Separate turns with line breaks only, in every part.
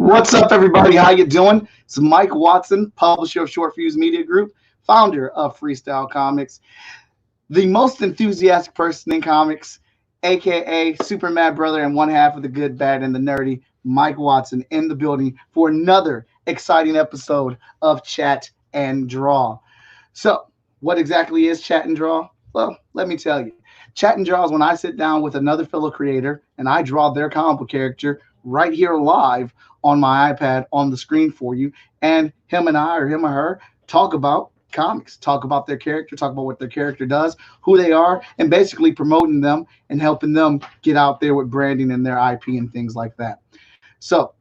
What's up, everybody? How you doing? It's Mike Watson, publisher of Short Fuse Media Group, founder of Freestyle Comics, the most enthusiastic person in comics, aka Super Mad Brother and one half of the good, bad, and the nerdy, Mike Watson, in the building for another exciting episode of Chat and Draw. So, what exactly is Chat and Draw? Well, let me tell you. Chat and Draw is when I sit down with another fellow creator and I draw their comic book character right here live on my iPad on the screen for you. And him and I, or him or her, talk about comics, talk about their character, talk about what their character does, who they are, and basically promoting them and helping them get out there with branding and their IP and things like that. So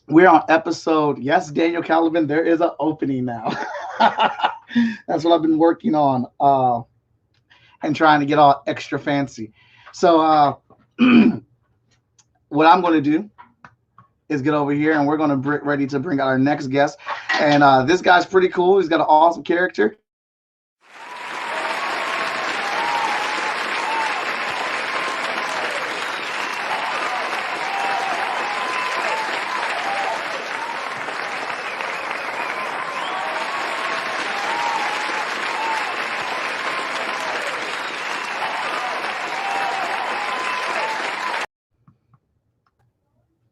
we're on episode, yes, Daniel Caliban, there is an opening now. That's what I've been working on and trying to get all extra fancy. So what I'm going to do is get over here and we're going to be ready to bring out our next guest. And this guy's pretty cool. He's got an awesome character.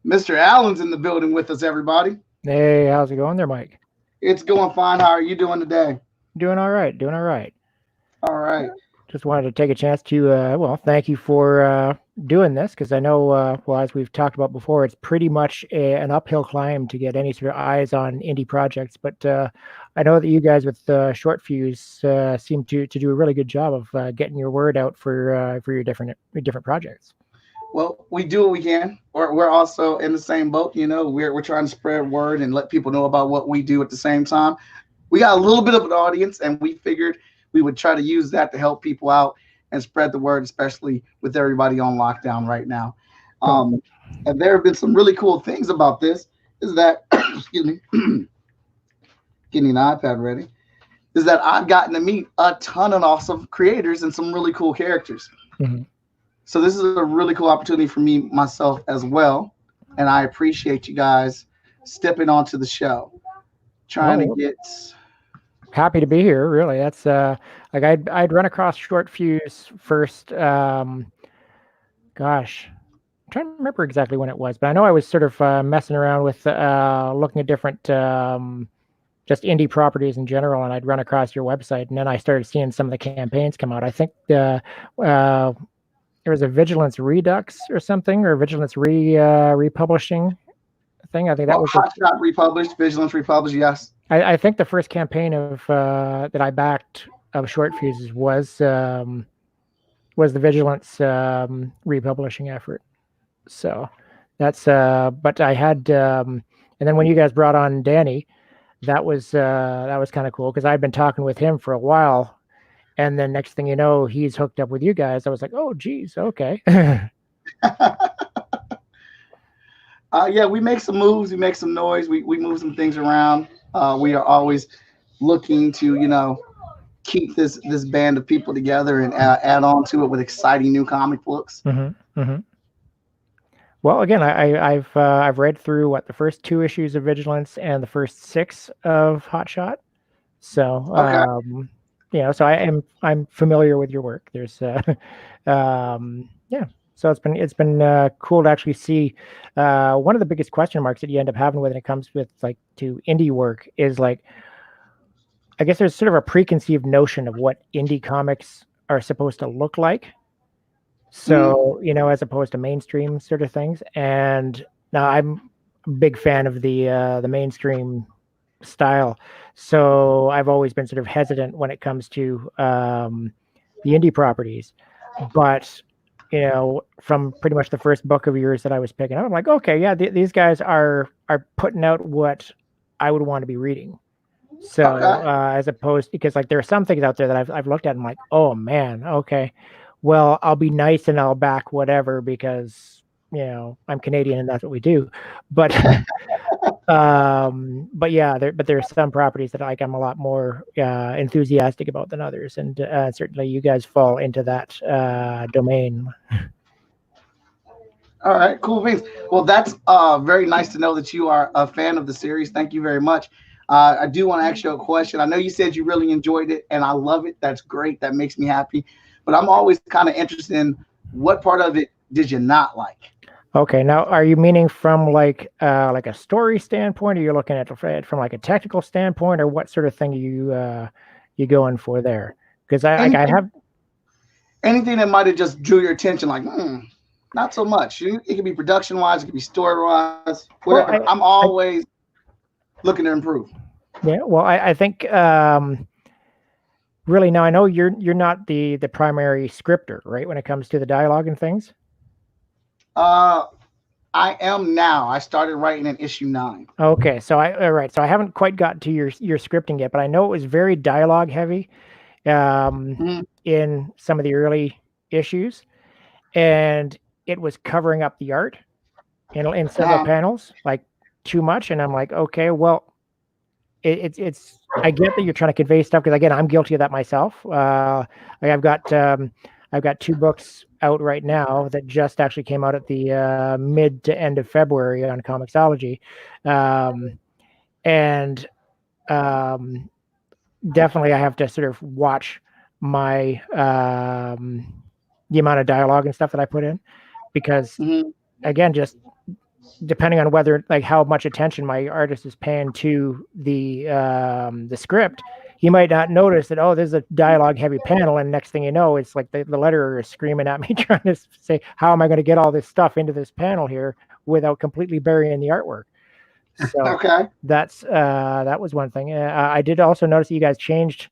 Mr. Allen's in the building with us, everybody.
Hey, how's it going there, Mike?
It's going fine. How are you doing today?
Doing all right, doing all right.
All right.
Just wanted to take a chance to, thank you for doing this, because I know, as we've talked about before, it's pretty much an uphill climb to get any sort of eyes on indie projects. But I know that you guys with Short Fuse seem to do a really good job of getting your word out for your different projects.
Well, we do what we can. We're also in the same boat. You know, we're trying to spread word and let people know about what we do at the same time. We got a little bit of an audience, and we figured we would try to use that to help people out and spread the word, especially with everybody on lockdown right now. And there have been some really cool things about this. Is that, excuse me, getting an iPad ready. Is that I've gotten to meet a ton of awesome creators and some really cool characters.
Mm-hmm.
So this is a really cool opportunity for me, myself, as well. And I appreciate you guys stepping onto the show. Trying to get...
Happy to be here, really. That's like I'd run across Short Fuse first. I'm trying to remember exactly when it was, but I know I was sort of messing around with looking at different just indie properties in general, and I'd run across your website, and then I started seeing some of the campaigns come out. I think there was a Vigilance Redux or something, or Vigilance republishing thing. I think that was
Hotshot republished, Vigilance republished. Yes,
I think the first campaign of that I backed of Short Fuses was the Vigilance republishing effort. So that's but I had and then when you guys brought on Danny, that was kind of cool, because I'd been talking with him for a while. And then next thing you know, he's hooked up with you guys. I was like, oh, geez, okay.
Yeah, we make some moves. We make some noise. We move some things around. We are always looking to, keep this band of people together and add on to it with exciting new comic books.
Mm-hmm, mm-hmm. Well, again, I've read through the first 2 issues of Vigilance and the first 6 of Hotshot. So.
Okay.
So I'm familiar with your work. There's So it's been cool to actually see. One of the biggest question marks that you end up having when it comes with to indie work is I guess there's sort of a preconceived notion of what indie comics are supposed to look like. So as opposed to mainstream sort of things. And now I'm a big fan of the mainstream style. So I've always been sort of hesitant when it comes to the indie properties. But, from pretty much the first book of yours that I was picking up, I'm like, okay, yeah, these guys are putting out what I would want to be reading. So as opposed, because there are some things out there that I've looked at and I'm like, oh man, okay, well, I'll be nice and I'll back whatever because, I'm Canadian and that's what we do. But yeah, there are some properties that I'm a lot more enthusiastic about than others, and certainly you guys fall into that domain.
All right, cool beans. Well, that's very nice to know that you are a fan of the series. Thank you very much. I do want to ask you a question. I know you said you really enjoyed it, and I love it. That's great. That makes me happy. But I'm always kind of interested in what part of it did you not like?
Okay, now are you meaning from like a story standpoint, or you're looking at it from like a technical standpoint, or what sort of thing are you going for there? Because I
Anything,
have.
anything that might have just drew your attention, like, not so much. It could be production wise, it could be story wise, whatever.
Well,
I'm
I
always looking to improve.
yeah, well, I think really now I know you're not the primary scripter, right? When it comes to the dialogue and things.
Uh, I am now. I started writing in issue 9.
Okay, so I all right, so I haven't quite got to your scripting yet, but I know it was very dialogue heavy
Mhm.
in some of the early issues, and it was covering up the art in several
Uh,
panels, like too much. And I'm like, okay, well, it's I get that you're trying to convey stuff because again, I'm guilty of that myself. Like I've got 2 books out right now that just actually came out at the mid to end of February on Comixology, um, and um, definitely I have to sort of watch my the amount of dialogue and stuff that I put in because
mhm.
again, just depending on whether like how much attention my artist is paying to the script, he might not notice that, oh, there's a dialogue heavy panel, and next thing you know, it's like the letterer is screaming at me trying to say, how am I going to get all this stuff into this panel here without completely burying the artwork? So
Okay.
that was one thing. I did also notice that you guys changed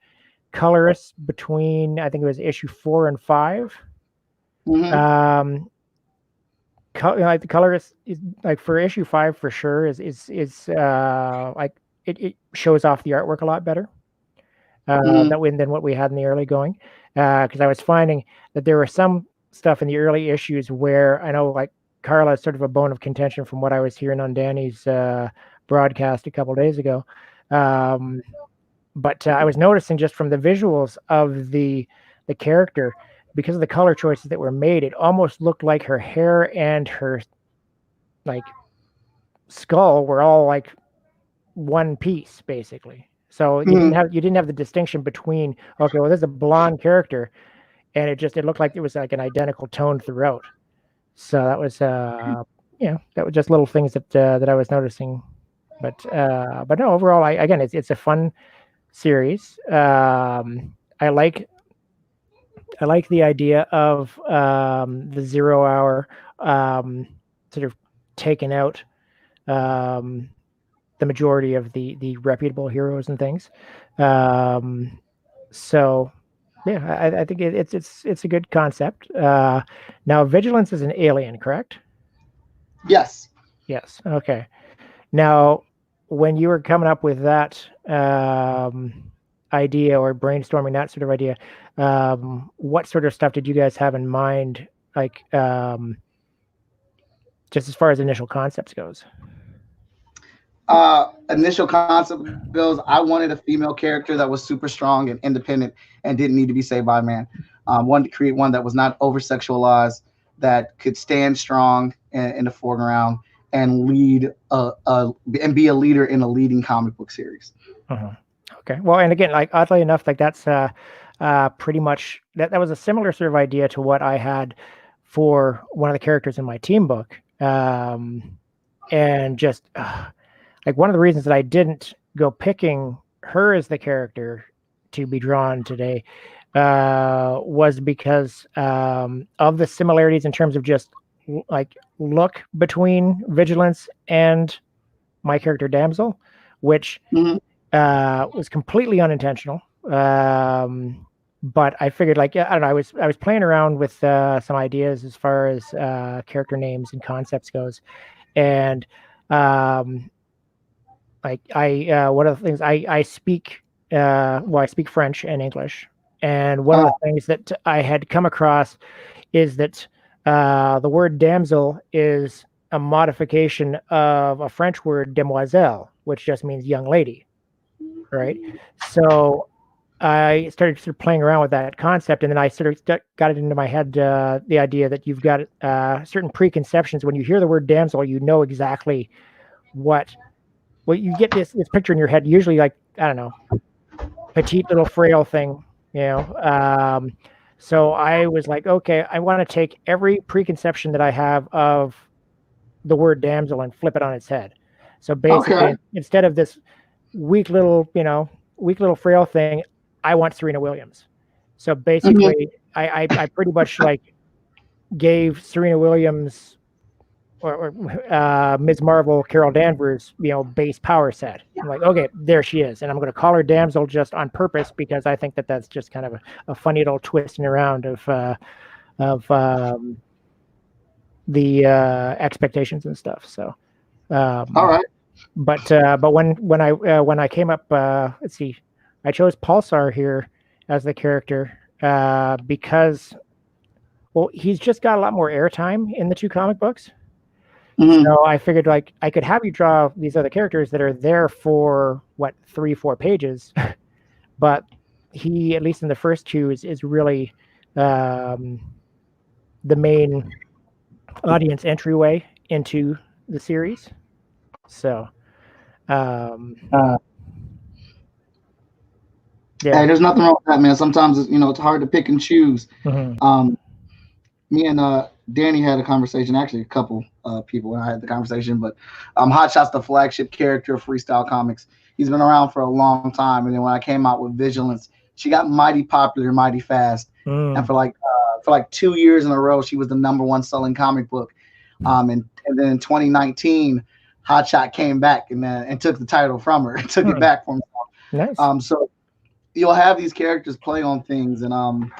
colorists between, I think it was issue 4 and 5.
Hmm.
Um, like the color is like for issue 5 for sure is like it shows off the artwork a lot better
Hmm.
than what we had in the early going, because I was finding that there were some stuff in the early issues where I know like Carla is sort of a bone of contention from what I was hearing on Danny's broadcast a couple days ago, um, but I was noticing just from the visuals of the character, because of the color choices that were made, it almost looked like her hair and her like skull were all like one piece basically. So
Hmm.
you didn't have the distinction between, okay, well, there's a blonde character, and it looked like it was like an identical tone throughout. So that was that was just little things that I was noticing. But no, overall, again, it's a fun series. I like the idea of the 0 hour sort of taking out um, the majority of the reputable heroes and things. Um, so yeah, I think it's a good concept. Now, vigilance is an alien, correct?
Yes.
Yes. Okay. Now, when you were coming up with that idea or brainstorming that sort of idea, what sort of stuff did you guys have in mind? Like, just as far as initial concepts goes.
Initial concept goes, I wanted a female character that was super strong and independent and didn't need to be saved by a man. Wanted to create one that was not over sexualized, that could stand strong in the foreground and lead and be a leader in a leading comic book series.
Uh-huh. Okay. Well, and again, like oddly enough, like that's pretty much that was a similar sort of idea to what I had for one of the characters in my team book. And just like one of the reasons that I didn't go picking her as the character to be drawn today was because of the similarities in terms of just like look between Vigilance and my character Damsel, which
Hmm.
was completely unintentional. But I figured, like, yeah, I don't know. I was playing around with some ideas as far as character names and concepts goes, and um, like one of the things I speak I speak French and English, and one of
Uh,
the things that I had come across is that the word damsel is a modification of a French word demoiselle, which just means young lady, right? So I started sort of playing around with that concept, and then I sort of got it into my head, the idea that you've got certain preconceptions. When you hear the word damsel, you know exactly what you get this picture in your head. Usually, like, I don't know, petite little frail thing, you know. So I was like, okay, I want to take every preconception that I have of the word damsel and flip it on its head. So basically,
Okay.
instead of this weak little, weak little frail thing, I want Serena Williams. So
Mhm.
basically, I pretty much like gave Serena Williams or Ms. Marvel, Carol Danvers, base power set. I'm like, okay, there she is, and I'm going to call her damsel just on purpose because I think that that's just kind of a funny little twisting around of the expectations and stuff. So,
All right.
but when I came up, let's see, I chose Pulsar here as the character because, well, he's just got a lot more airtime in the two comic books.
Mhm.
So I figured like I could have you draw these other characters that are there for what 3-4 pages, but he, at least in the first two, is really um, the main audience entryway into the series. So
Uh,
yeah.
hey, there's nothing wrong with that, man. Sometimes it's hard to pick and choose.
Mhm.
Um, Me and Danny had a conversation. Actually, a couple people and I had the conversation. But Hotshot's the flagship character of Freestyle Comics. He's been around for a long time. And then when I came out with Vigilance, she got mighty popular, mighty fast. And
Mm.
for like 2 years in a row, she was the #1 selling comic book. And then in 2019, Hotshot came back and took the title from her and took it
Hmm.
back from her.
Nice.
So you'll have these characters play on things and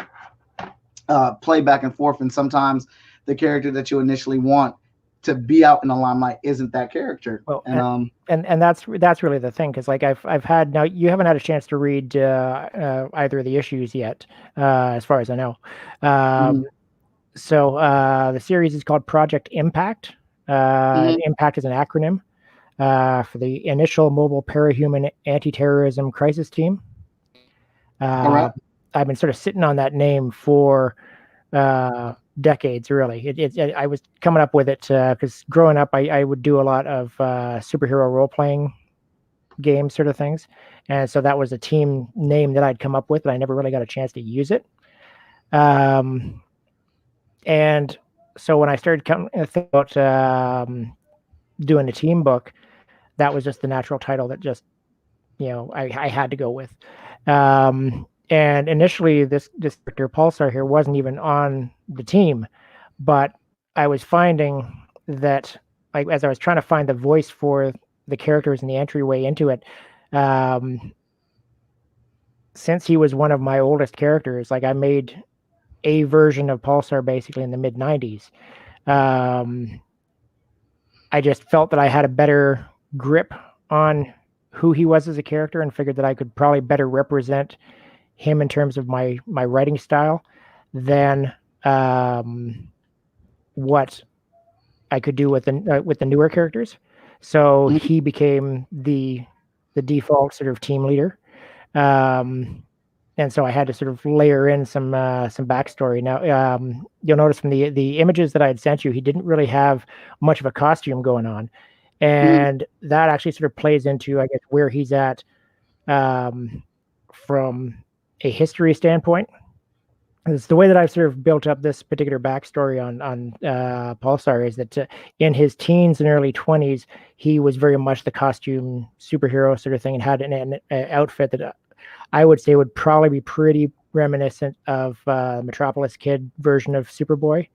play back and forth, and sometimes the character that you initially want to be out in the limelight isn't that character.
Well,
And
that's really the thing, because like I've had, now you haven't had a chance to read either of the issues yet, as far as I know. Um,
mhm,
so the series is called Project Impact.
mhm,
Impact is an acronym for the Initial Mobile Parahuman Anti-Terrorism Crisis Team.
all
Uh,
right.
I've been sort of sitting on that name for decades, really. I was coming up with it because growing up, I would do a lot of superhero role playing game sort of things, and so that was a team name that I'd come up with, but I never really got a chance to use it. Um, and so when I started coming think about doing a team book, that was just the natural title that just I had to go with. And initially, this character Pulsar here wasn't even on the team, but I was finding that, like, as I was trying to find the voice for the characters and the entryway into it, um, since he was one of my oldest characters, like I made a version of Pulsar basically in the mid '90s. Um, I just felt that I had a better grip on who he was as a character, and figured that I could probably better represent him in terms of my writing style than what I could do with the newer characters. So
Mhm,
he became the default sort of team leader, um, and so I had to sort of layer in some backstory. Now you'll notice from the images that I had sent you, he didn't really have much of a costume going on,
mhm,
and that actually sort of plays into, I guess, where he's at um, from a history standpoint. It's the way that I've sort of built up this particular backstory on Pulsar is that in his teens and early 20s, he was very much the costume superhero sort of thing, and had an outfit that I would say would probably be pretty reminiscent of Metropolis Kid version of Superboy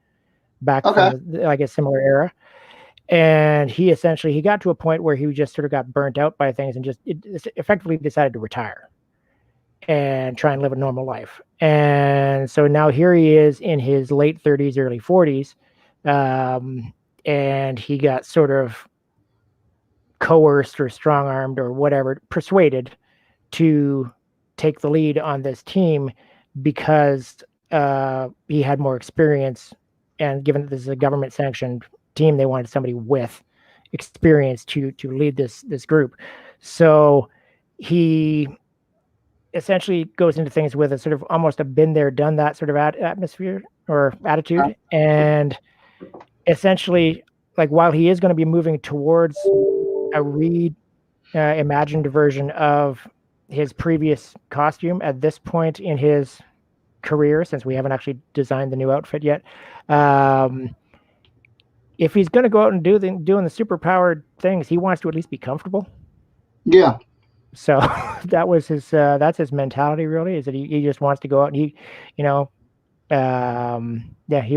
back
okay.
from like a similar era. And he got to a point where he just sort of got burnt out by things and just effectively decided to retire and try and live a normal life. And so now here he is in his late 30s, early 40s, and he got sort of coerced or strong armed or whatever, persuaded to take the lead on this team because he had more experience. And given that this is a government sanctioned team, they wanted somebody with experience to lead this group. So he essentially goes into things with a sort of almost a been there, done that sort of atmosphere or attitude, and essentially, like while he is going to be moving towards a imagined version of his previous costume at this point in his career, since we haven't actually designed the new outfit yet. If he's going to go out and doing the super powered things, he wants to at least be comfortable.
Yeah.
So that was his. That's his mentality, really, is that he just wants to go out and he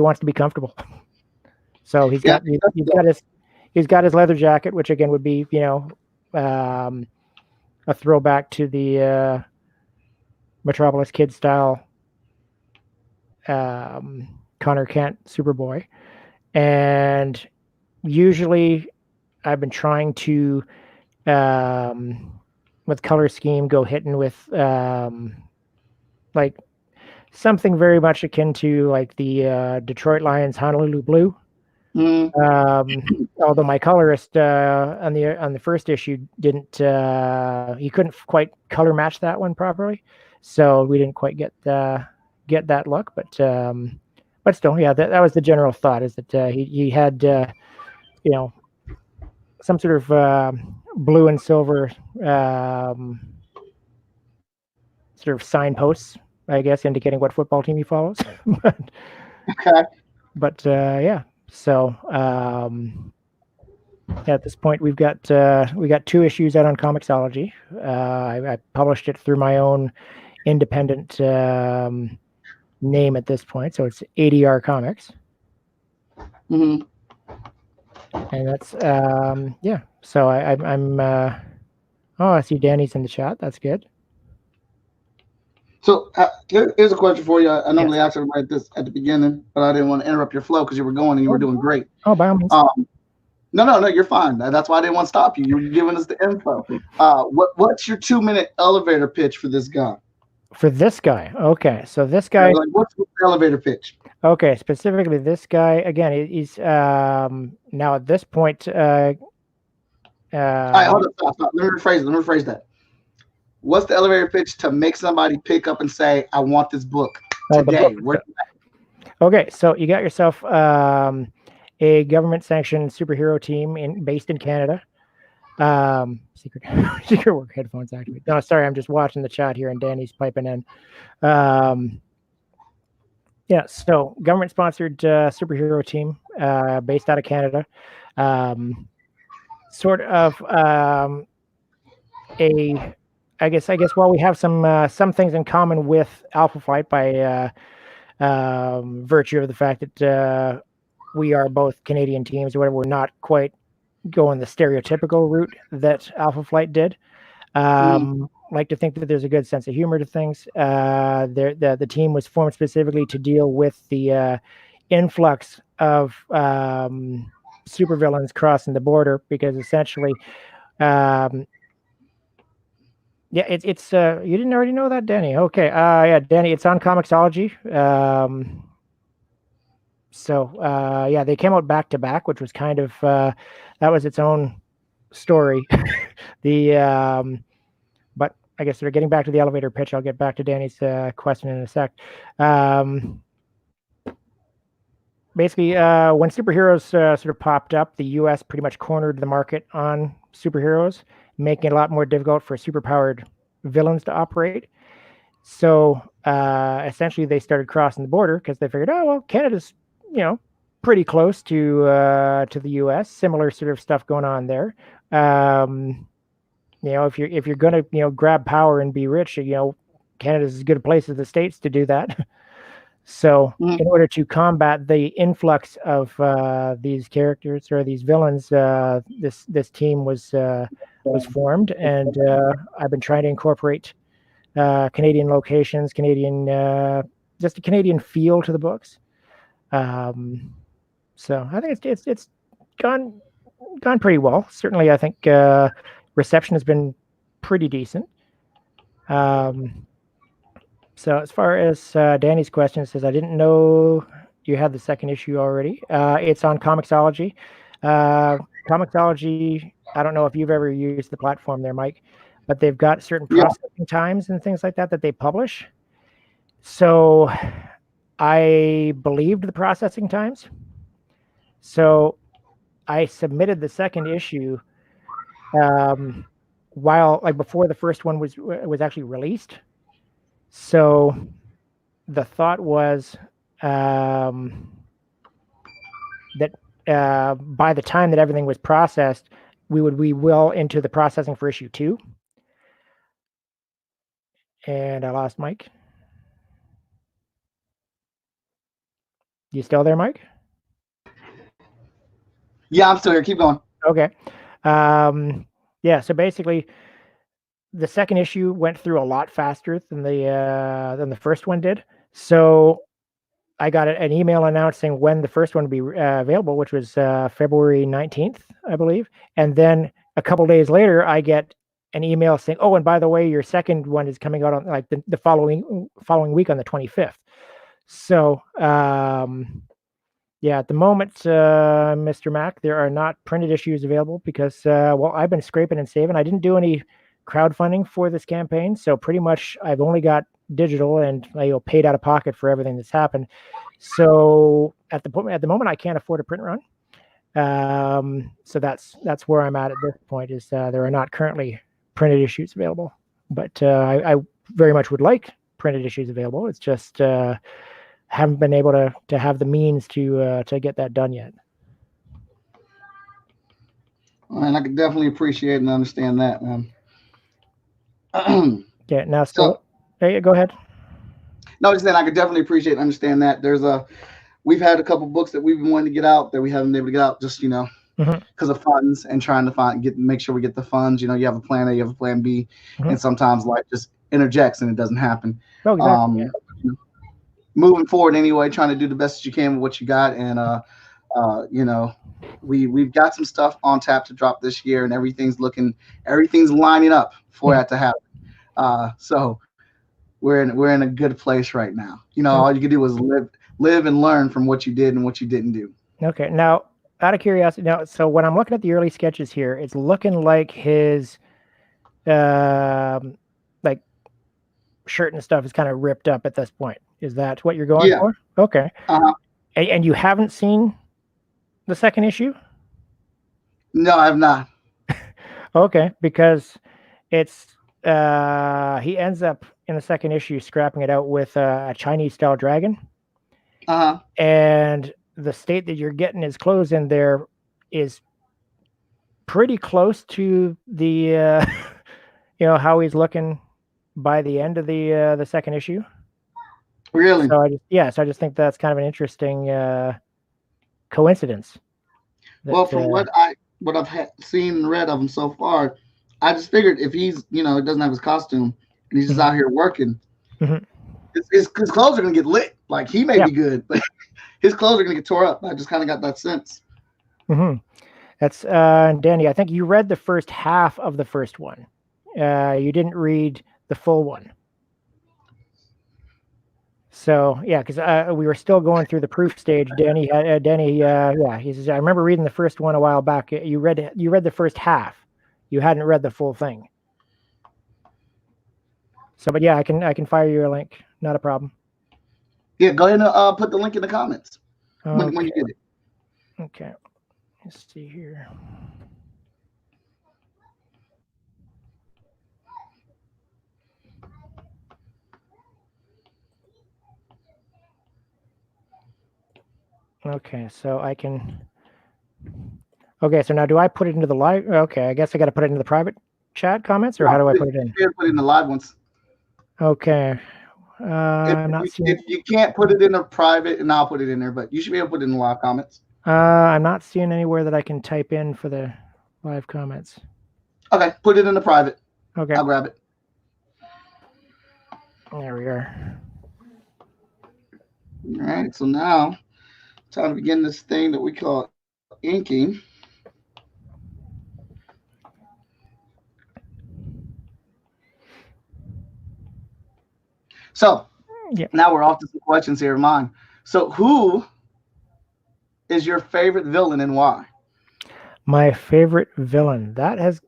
wants to be comfortable. So he's got his leather jacket, which again would be a throwback to the Metropolis Kid style Connor Kent Superboy. And usually I've been trying to with color scheme go hitting with like something very much akin to like the Detroit Lions Honolulu Blue. Although my colorist on the first issue didn't he couldn't quite color match that one properly, so we didn't quite get that look, but still, yeah, that was the general thought, is that he had some sort of blue and silver sort of signposts, I guess, indicating what football team he follows. But yeah, so at this point we got 2 issues out on Comixology. I published it through my own independent name at this point, so it's ADR Comics.
Mm-hmm.
And that's yeah. So I'm I see Danny's in the chat. That's good.
So here's a question for you. I normally ask everybody this at the beginning, but I didn't want to interrupt your flow because you were going and you were doing great.
Oh, by all means.
No, you're fine. That's why I didn't want to stop you. You were giving us the info. What's your 2-minute elevator pitch for this guy?
For this guy, okay. So this guy,
like, what's the elevator pitch?
Okay, specifically this guy. Again, he's now at this point. All right,
hold on, stop. Let me rephrase that. What's the elevator pitch to make somebody pick up and say, "I want this book today"?
Okay, so you got yourself a government-sanctioned superhero team based in Canada. Secret work headphones activate. No, sorry, I'm just watching the chat here, and Danny's piping in. Yeah, so government-sponsored superhero team based out of Canada. Sort of I guess while we have some things in common with Alpha Flight by virtue of the fact that we are both Canadian teams or whatever, we're not quite going the stereotypical route that Alpha Flight did. Like to think that there's a good sense of humor to things. The team was formed specifically to deal with the influx of supervillains crossing the border, because essentially, yeah, it's you didn't already know that, Danny? Okay, yeah, Danny, it's on Comixology. So yeah, they came out back to back, which was kind of that was its own story. But I guess they're getting back to the elevator pitch. I'll get back to Danny's question in a sec. Basically, when superheroes sort of popped up, the U.S. pretty much cornered the market on superheroes, making it a lot more difficult for superpowered villains to operate. So essentially, they started crossing the border because they figured, oh well, Canada's pretty close to the U.S. Similar sort of stuff going on there. If you're gonna grab power and be rich, Canada's as good a place as the States to do that. So in order to combat the influx of these characters or these villains, this team was formed, and I've been trying to incorporate Canadian locations, just a Canadian feel to the books. So I think it's gone pretty well. Certainly, I think reception has been pretty decent. So as far as Danny's question, says, I didn't know you had the second issue already. It's on Comixology. Comixology, I don't know if you've ever used the platform there, Mike, but they've got certain
Yeah.
processing times and things like that that they publish. So I believed the processing times. So I submitted the second issue while, like, before the first one was actually released. So the thought was that by the time that everything was processed, we would be well into the processing for issue 2. And I lost Mike. You still there, Mike?
Yeah, I'm still here. Keep going.
Okay. Yeah, so basically the second issue went through a lot faster than the first one did. So I got an email announcing when the first one would be available, which was February 19th, I believe. And then a couple days later, I get an email saying, "Oh, and by the way, your second one is coming out on like the following week on the 25th." So yeah, at the moment, Mr. Mac, there are not printed issues available because, well, I've been scraping and saving. I didn't do any crowdfunding for this campaign, so pretty much I've only got digital and paid out of pocket for everything that's happened. So at the moment, I can't afford a print run. So that's where I'm at this point. Is there are not currently printed issues available, but I very much would like printed issues available. It's just haven't been able to have the means to get that done yet.
And I can definitely appreciate and understand that, man.
Yeah. Now, so hey, go ahead.
No, just that I could definitely appreciate and understand that. We've had a couple books that we've been wanting to get out that we haven't been able to get out, just because of funds and trying to make sure we get the funds. You have a plan A, you have a plan B, and sometimes life just interjects and it doesn't happen.
Oh, exactly.
Moving forward anyway, trying to do the best that you can with what you got, and we've got some stuff on tap to drop this year, and everything's lining up for that to happen. So we're in a good place right now. All you can do is live and learn from what you did and what you didn't do.
Okay. Now, out of curiosity, so when I'm looking at the early sketches here, it's looking like his like shirt and stuff is kind of ripped up at this point. Is that what you're going for? Okay. And you haven't seen the second issue?
No, I have not.
Okay, because it's he ends up in the second issue scrapping it out with a Chinese style dragon. And the state that you're getting his clothes in there is pretty close to the how he's looking by the end of the second issue.
Really?
So I just think that's kind of an interesting coincidence.
Well, from what I've seen and read of him so far, I just figured if he's doesn't have his costume and he's just out here working, his clothes are gonna get lit. Like he may be good, but his clothes are gonna get tore up. I just kind of got that sense.
That's Danny. I think you read the first half of the first one. You didn't read the full one. So yeah, because we were still going through the proof stage. Danny, he says, I remember reading the first one a while back. You read the first half. You hadn't read the full thing. So, but yeah, I can fire you a link. Not a problem.
Yeah, go ahead and put the link in the comments when you get it.
Okay, let's see here. Okay, so I can. Okay, so now do I put it into the live? Okay, I guess I got to put it into the private chat comments, or how do I put it in?
Put it in the live ones.
Okay. I'm not seeing.
If you can't put it in the private, and I'll put it in there, but you should be able to put it in the live comments.
I'm not seeing anywhere that I can type in for the live comments.
Okay, put it in the private.
Okay.
I'll grab it.
There we are.
All right, so now time to begin this thing that we call inking. So now we're off to some questions here of mine. So who is your favorite villain and why?
My favorite villain. That has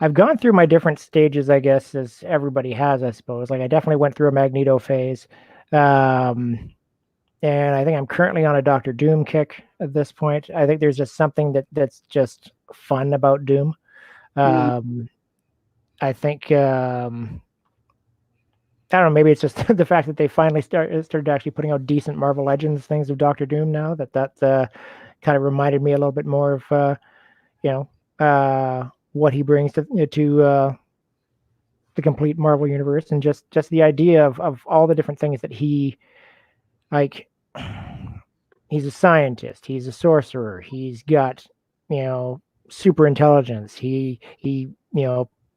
I've gone through my different stages, I guess, as everybody has, I suppose. Like I definitely went through a Magneto phase. Um, and I think I'm currently on a Doctor Doom kick at this point. I think there's just something that's just fun about Doom.
Mm,
I think I don't know. Maybe it's just the fact that they finally started actually putting out decent Marvel Legends things of Doctor Doom now. That kind of reminded me a little bit more of you know what he brings to the complete Marvel universe, and just the idea of all the different things that he like. He's a scientist. He's a sorcerer. He's got you know super intelligence. He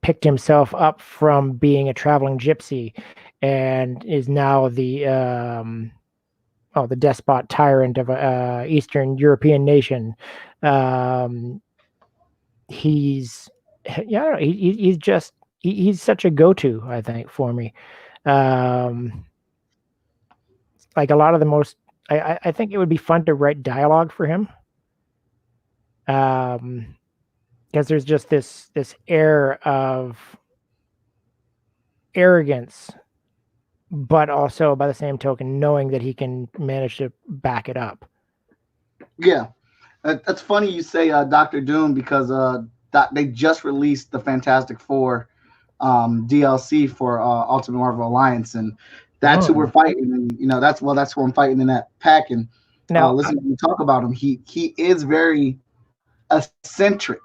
picked himself up from being a traveling gypsy, and is now the despot tyrant of a Eastern European nation. Um, he's yeah, he's just he's such a go-to, I think, for me. Um, like a lot of the most, I think it would be fun to write dialogue for him. Because there's just this air of arrogance, but also by the same token, knowing that he can manage to back it up.
yeah, that's funny you say Doctor Doom because they just released the Fantastic Four DLC for Ultimate Marvel Alliance, and that's who we're
Oh.
fighting. And that's who I'm fighting in that pack. And
Now,
listen, when you talk about him, he is very eccentric,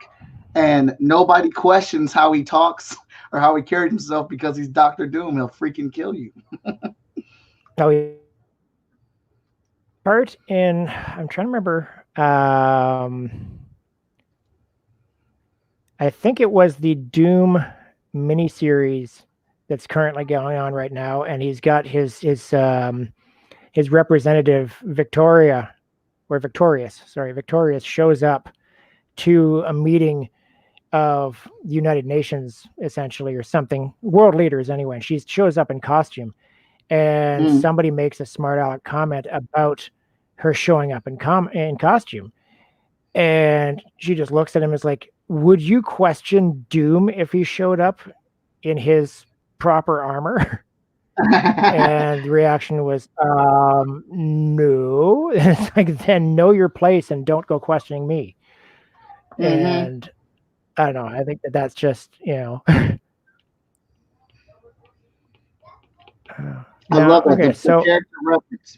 and nobody questions how he talks or how he carries himself because he's Doctor Doom. He'll freaking kill you.
now part in I'm trying to remember. I think it was the Doom miniseries that's currently going on right now, and he's got his representative Victorious shows up to a meeting of the United Nations, essentially, or something, world leaders anyway. And she shows up in costume, and
Mm.
somebody makes a smart aleck comment about her showing up in costume, and she just looks at him as like, "Would you question Doom if he showed up in his proper armor?" And the reaction was, no. It's like, then know your place and don't go questioning me.
Hmm.
And I don't know. I think that's just,
I love
now,
that
okay.
the
So,
character reference.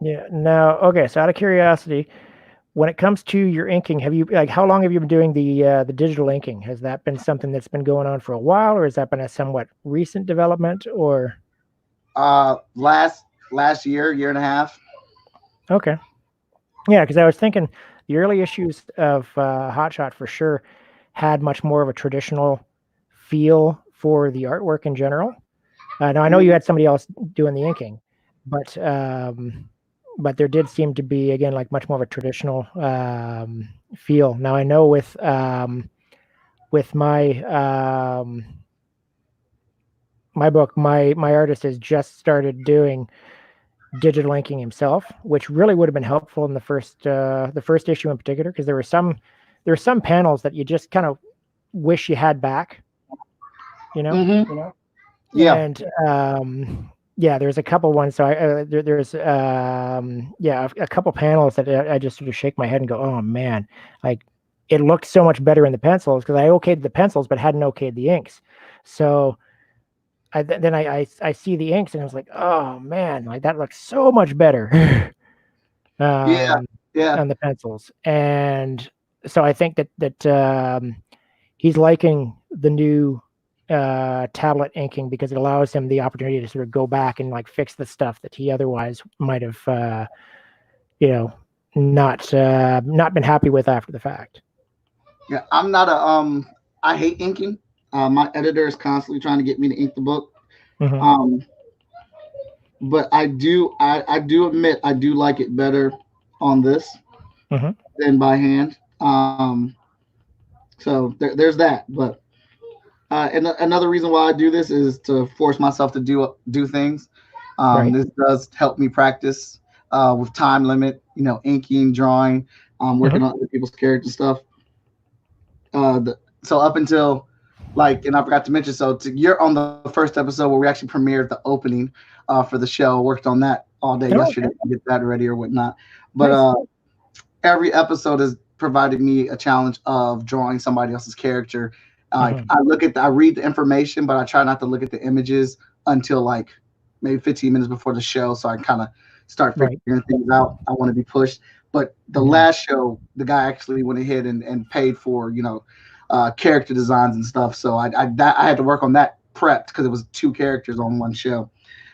yeah, now, okay. So, out of curiosity, when it comes to your inking, have you, like, how long have you been doing the digital inking? Has that been something that's been going on for a while, or has that been a somewhat recent development, or?
Last year and a half.
Okay. Yeah, because I was thinking the early issues of Hot Shot for sure had much more of a traditional feel for the artwork in general. Now I know you
Mhm.
had somebody else doing the inking, but there did seem to be again like much more of a traditional feel. Now I know with my book, my artist has just started doing digital inking himself, which really would have been helpful in the first issue in particular, because there were some panels that you just kind of wish you had back, you know.
Hmm. Yeah.
And yeah, there's a couple ones. So there's yeah, a couple panels that I just sort of shake my head and go, oh man, like it looked so much better in the pencils because I okayed the pencils but hadn't okayed the inks. So then I see the inks and I was like, oh man, like that looks so much better
Yeah.
um,
Yeah.
on the pencils. And so I think that he's liking the new tablet inking because it allows him the opportunity to sort of go back and like fix the stuff that he otherwise might have you know not been happy with after the fact.
Yeah. I'm not a I hate inking. My editor is constantly trying to get me to ink the book.
Hmm.
Um, but I do admit I do like it better on this
Hmm.
than by hand. So there's that. But and another reason why I do this is to force myself to do things.
Right.
This does help me practice with time limit. Inking, drawing,
Hmm.
working on other people's character stuff. So up until like, and I forgot to mention, so you're on the first episode where we actually premiered the opening for the show. Worked on that all day
Oh,
yesterday
okay.
to get that ready or whatnot. But
Nice.
every episode has provided me a challenge of drawing somebody else's character. Like
Mhm.
I read the information, but I try not to look at the images until like maybe 15 minutes before the show, so I kind of start
Right.
figuring things out. I want to be pushed. But the
Mhm.
last show, the guy actually went ahead and paid for character designs and stuff. So I had to work on that prepped because it was two characters on one show.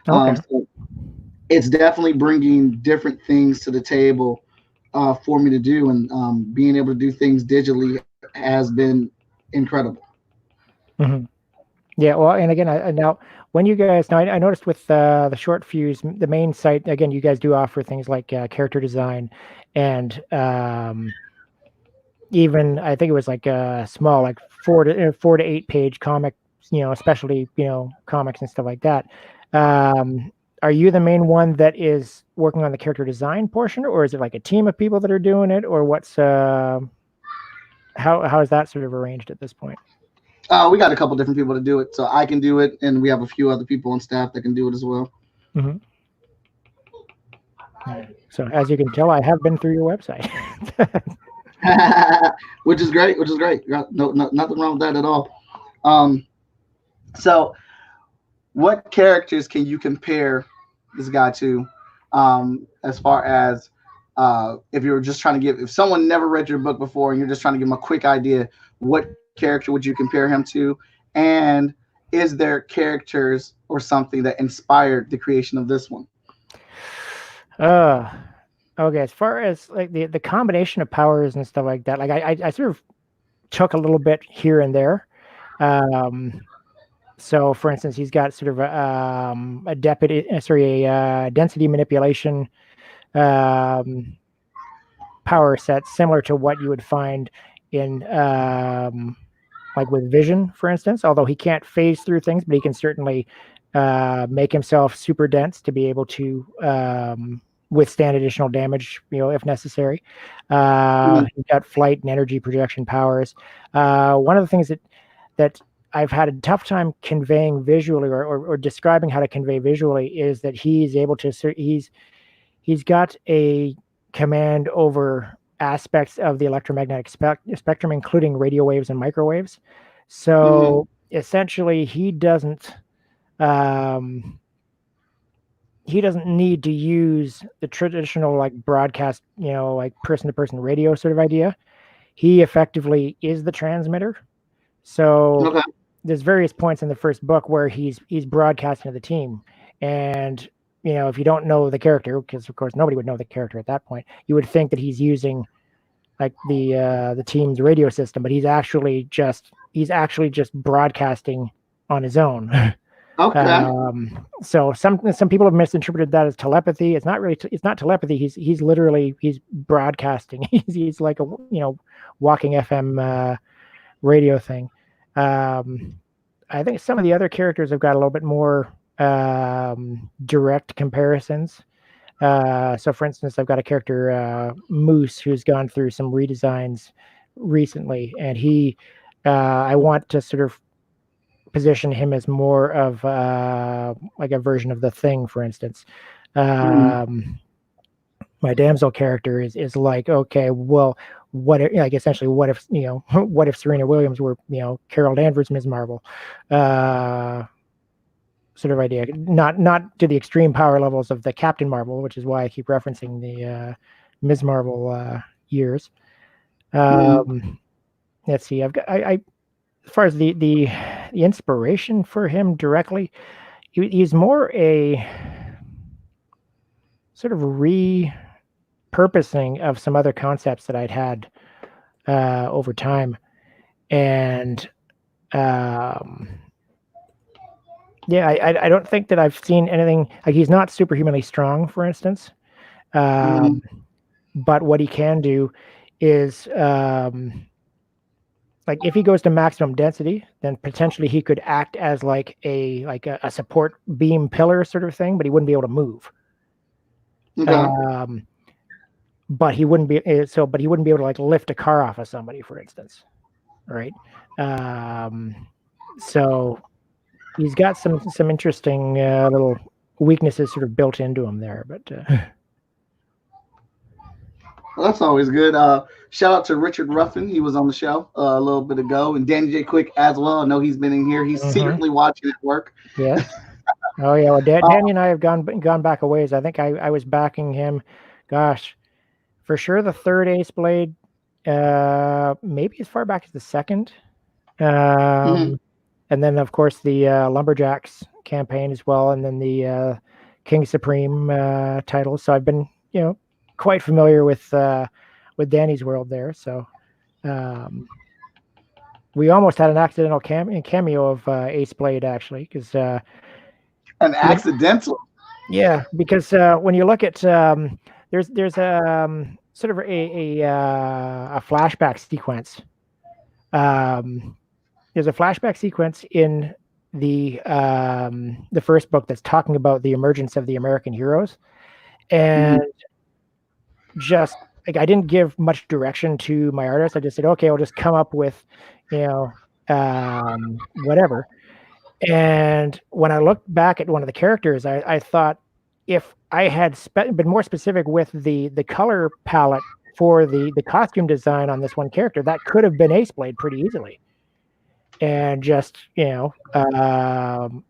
Okay.
So it's definitely bringing different things to the table for me to do, and being able to do things digitally has been incredible.
Mhm. Yeah, well, and again, now when you guys now, I noticed with the short fuse, the main site again, you guys do offer things like character design, and even I think it was like small, like 4 to 8 page comic, specialty, comics and stuff like that. Are you the main one that is working on the character design portion, or is it like a team of people that are doing it, or what's how is that sort of arranged at this point?
We got a couple different people to do it, so I can do it, and we have a few other people on staff that can do it as well.
Hmm. Yeah. So as you can tell, I have been through your website.
Which is great. Which is great. No, nothing wrong with that at all. Um, so, what characters can you compare this guy to, as far as if you were just trying to give, if someone never read your book before and you're just trying to give them a quick idea, what character would you compare him to? And is there characters or something that inspired the creation of this one?
uh okay, as far as like the combination of powers and stuff like that, like I sort of took a little bit here and there. Um so for instance, he's got sort of a deputy sorry, a density manipulation um power set similar to what you would find in like with vision, for instance, although he can't phase through things, but he can certainly make himself super dense to be able to withstand additional damage, if necessary.
Mhm.
He's got flight and energy projection powers. One of the things that I've had a tough time conveying visually, or describing how to convey visually, is that he's able to he's got a command over aspects of the electromagnetic spectrum, including radio waves and microwaves.
Mhm.
So essentially, um, he doesn't need to use the traditional like broadcast, like person to person radio sort of idea. He effectively is the transmitter. So
Okay.
there's various points in the first book where he's broadcasting to the team, and if you don't know the character, because of course nobody would know the character at that point, you would think that he's using like the team's radio system, but he's actually just broadcasting on his own.
Okay.
So some people have misinterpreted that as telepathy. It's not really. It's not telepathy. He's literally he's broadcasting. He's like a walking FM radio thing. Um, I think some of the other characters have got a little bit more direct comparisons. So, for instance, I've got a character, Moose, who's gone through some redesigns recently, and I want to sort of position him as more of like a version of the Thing, for instance.
Mhm.
Um, my damsel character is like, okay, well, what if, like essentially what if what if Serena Williams were Carol Danvers, Ms. Marvel, uh, sort of idea, not to the extreme power levels of the Captain Marvel, which is why I keep referencing the Ms. Marvel years.
Mhm.
Um, let's see, I've got I as far as the inspiration for him directly, he's more a sort of repurposing of some other concepts that I'd had over time. And um, yeah, I don't think that I've seen anything like he's not superhumanly strong, for instance.
Mhm.
Um, but what he can do is like if he goes to maximum density, then potentially he could act as like a support beam pillar sort of thing, but he wouldn't be able to move.
Okay.
But he wouldn't be able to like lift a car off of somebody, for instance. right? So he's got some interesting little weaknesses sort of built into him there. But
Well, that's always good. Shout out to Richard Ruffin. He was on the show a little bit ago, and Danny J. Quick as well. I know he's been in here. He's secretly watching at work.
yes. Oh yeah, well, Danny and I have gone back a ways. I think I was backing him. Gosh, for sure the third Ace Blade, maybe as far back as the second, and then of course the Lumberjacks campaign as well, and then the King Supreme title. So I've been quite familiar with Danny's world there. So we almost had an accidental cameo of Ace Blade actually, because
an accidental.
Yeah, because when you look at there's sort of a flashback sequence. There's a flashback sequence in the first book that's talking about the emergence of the American heroes, and just like I didn't give much direction to my artist. I just said, okay, I'll just come up with whatever. And when I looked back at one of the characters, I thought if I had been more specific with the color palette for the costume design on this one character, that could have been Ace Blade pretty easily. And just I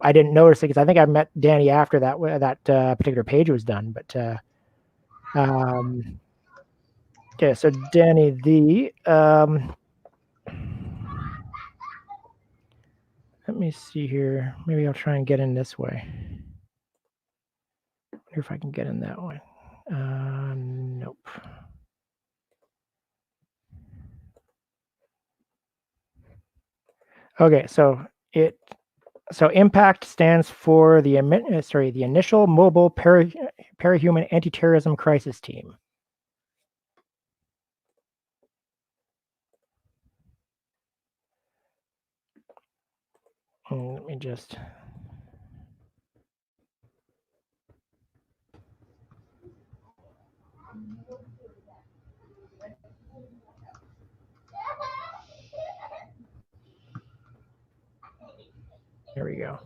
didn't notice it because I think I met Danny after that particular page was done. But okay, so Danny, let me see here. Maybe I'll try and get in this way. I wonder if I can get in that way. Nope. Okay, so IMPACT stands for the Initial Mobile Parahuman Anti-Terrorism Crisis Team. Let me just. There we go.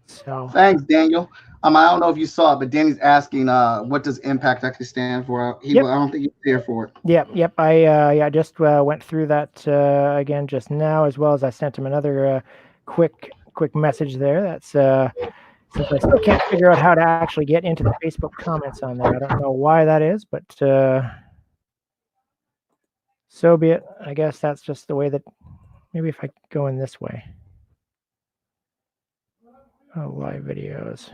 So
thanks, Daniel. I don't know if you saw it, but Danny's asking, what does impact actually stand for? I don't think he's here for it.
Yep. I just went through that again just now, as well as I sent him another quick message there. That's since I still can't figure out how to actually get into the Facebook comments on there. I don't know why that is, but so be it. I guess that's just the way that. Maybe if I go in this way. Oh, live videos.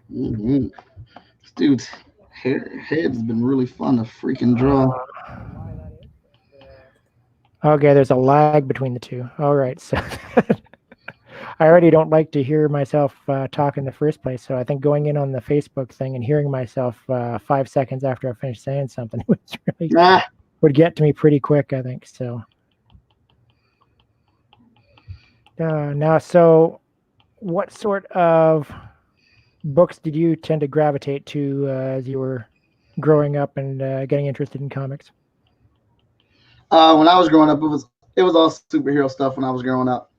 This dude's head's been really fun to freaking draw.
Okay, there's a lag between the two. All right, so I already don't like to hear myself talk in the first place. So I think going in on the Facebook thing and hearing myself 5 seconds after I finished saying something would get to me pretty quick, I think. So now, so what sort of books did you tend to gravitate to as you were growing up and getting interested in comics?
When I was growing up, it was all superhero stuff. When I was growing up,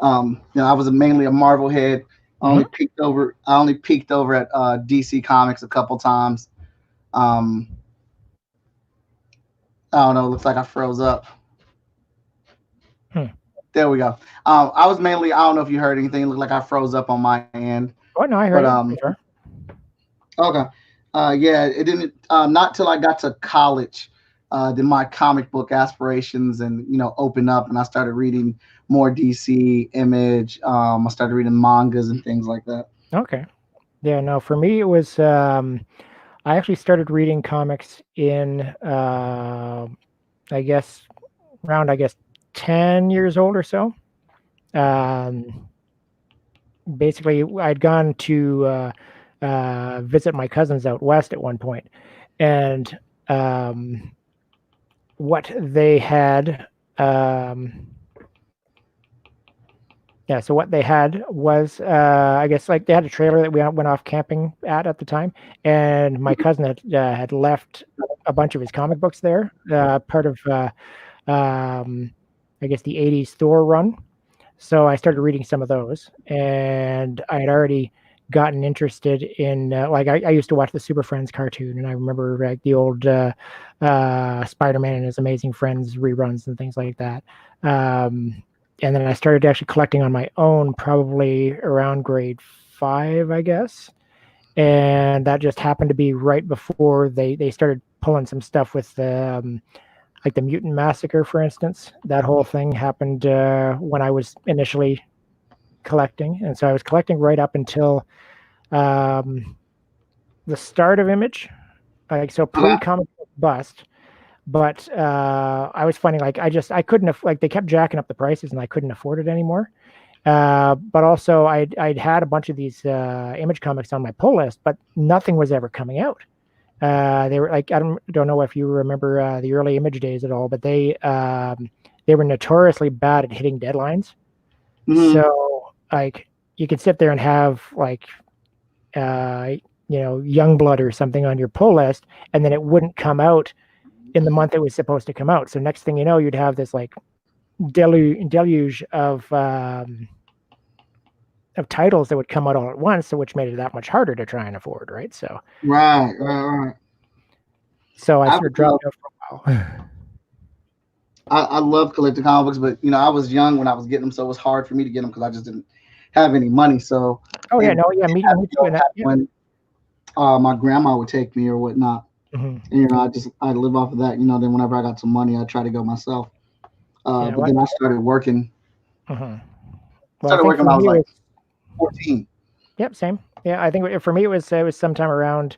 I was mainly a Marvel head. I only peeked over at DC Comics a couple times. I don't know. Looks like I froze up. There we go. I was mainly. I don't know if you heard anything. It looked like I froze up on my end.
Oh no, I heard it. Sure.
Okay. Yeah, it didn't. Not till I got to college. Did my comic book aspirations and open up, and I started reading more DC, Image. I started reading mangas and things like that.
Okay. Yeah, no, for me it was I actually started reading comics in I guess around 10 years old or so. Basically I'd gone to visit my cousins out west at one point, and what they had Yeah, so what they had was, I guess, like they had a trailer that we went off camping at the time, and my cousin had left a bunch of his comic books there, part of, I guess, the '80s Thor run. So I started reading some of those, and I had already gotten interested in, like, I used to watch the Super Friends cartoon, and I remember like the old Spider-Man and His Amazing Friends reruns and things like that. And then I started actually collecting on my own probably around grade 5, I guess. And that just happened to be right before they started pulling some stuff with like the Mutant Massacre, for instance. That whole thing happened when I was initially collecting, and so I was collecting right up until the start of Image, like so pre-comic book bust. But I was finding like I couldn't like they kept jacking up the prices and I couldn't afford it anymore. But also I'd had a bunch of these Image comics on my pull list, but nothing was ever coming out. They were like, I don't know if you remember the early Image days at all, but they were notoriously bad at hitting deadlines. So like you could sit there and have like Youngblood or something on your pull list, and then it wouldn't come out in the month it was supposed to come out. So next thing you know, you'd have this like deluge of titles that would come out all at once, so which made it that much harder to try and afford, right? So
Right.
So I sort of dropped out for a while.
I love collecting comic books, but I was young when I was getting them, so it was hard for me to get them because I just didn't have any money. So
me too.
When my grandma would take me or whatnot, and I'd live off of that. Then whenever I got some money, I'd try to go myself. But then I started working.
Well,
started working when I was like 14.
Yep, same. Yeah, I think for me it was sometime around.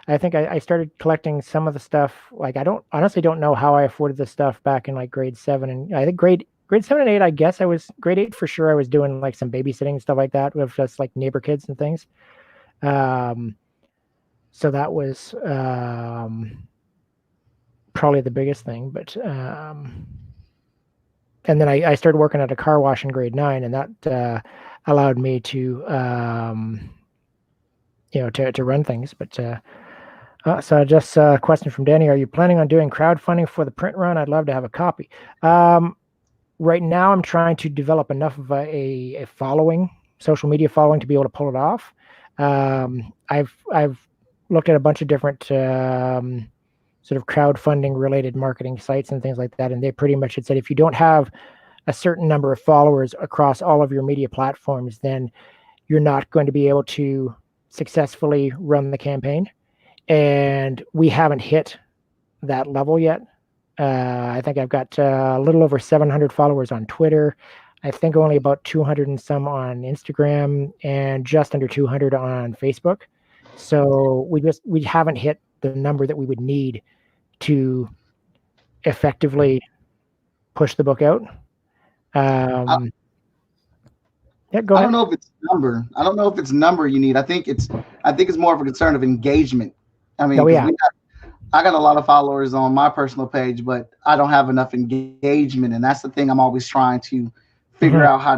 I think I started collecting some of the stuff. Like I honestly don't know how I afforded the stuff back in like grade 7, and I think grade 7 and 8. I guess I was grade 8 for sure. I was doing like some babysitting and stuff like that with just like neighbor kids and things. So that was probably the biggest thing. But and then I started working at a car wash in grade 9, and that allowed me to to run things. But so just a question from Danny: are you planning on doing crowdfunding for the print run? I'd love to have a copy. Right now, I'm trying to develop enough of a following, social media following, to be able to pull it off. I've looked at a bunch of different sort of crowdfunding related marketing sites and things like that, and they pretty much had said if you don't have a certain number of followers across all of your media platforms, then you're not going to be able to successfully run the campaign. And we haven't hit that level yet. I think I've got a little over 700 followers on Twitter. I think only about 200 and some on Instagram, and just under 200 on Facebook. So we haven't hit the number that we would need to effectively push the book out. Yeah, go ahead.
I don't know if it's number. I don't know if it's number you need. I think it's more of a concern of engagement. I mean, I got a lot of followers on my personal page, but I don't have enough engagement, and that's the thing I'm always trying to figure out how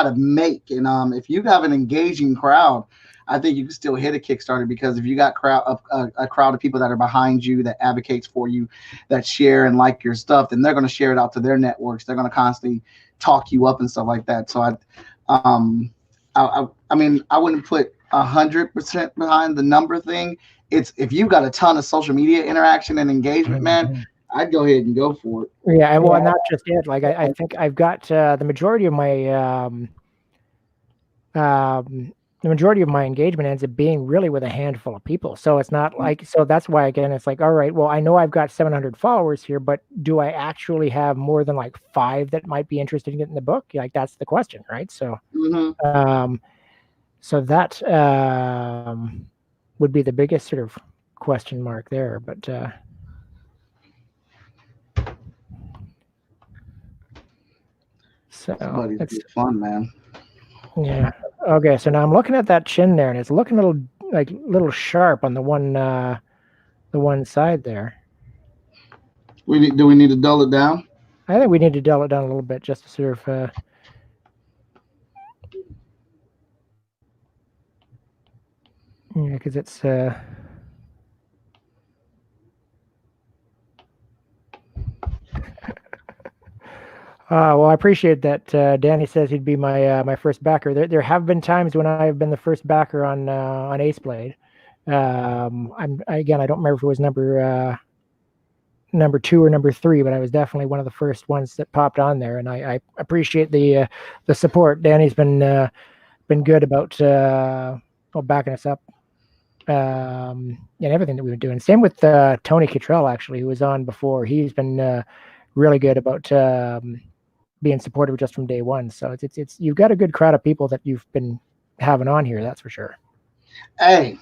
to make. And if you have an engaging crowd, I think you can still hit a Kickstarter, because if you got a crowd of people that are behind you, that advocates for you, that share and like your stuff, then they're going to share it out to their networks. They're going to constantly talk you up and stuff like that. So I mean, I wouldn't put 100% behind the number thing. It's if you got a ton of social media interaction and engagement, man, I'd go ahead and go for it.
Yeah, well, and that's just it. Like I think I've got the majority of my engagement ends up being really with a handful of people. So it's not like, so that's why, again, it's like, all right, well, I know I've got 700 followers here, but do I actually have more than like 5 that might be interested in getting the book? Like, that's the question, right? So, so that would be the biggest sort of question mark there. But so
it's fun, man.
Yeah. Okay. So now I'm looking at that chin there, and it's looking a little sharp on the one side there.
Do we need to dull it down?
I think we need to dull it down a little bit, just to sort of Yeah, because it's well, I appreciate that. Danny says he'd be my first backer. There have been times when I've been the first backer on Ace Blade. Again, I don't remember if it was number 2 or number 3, but I was definitely one of the first ones that popped on there, and I appreciate the support. Danny's been good about backing us up and everything that we've been doing. Same with Tony Cottrell, actually, who was on before. He's been really good about being supportive just from day one. So it's you've got a good crowd of people that you've been having on here. That's for sure.
Hey,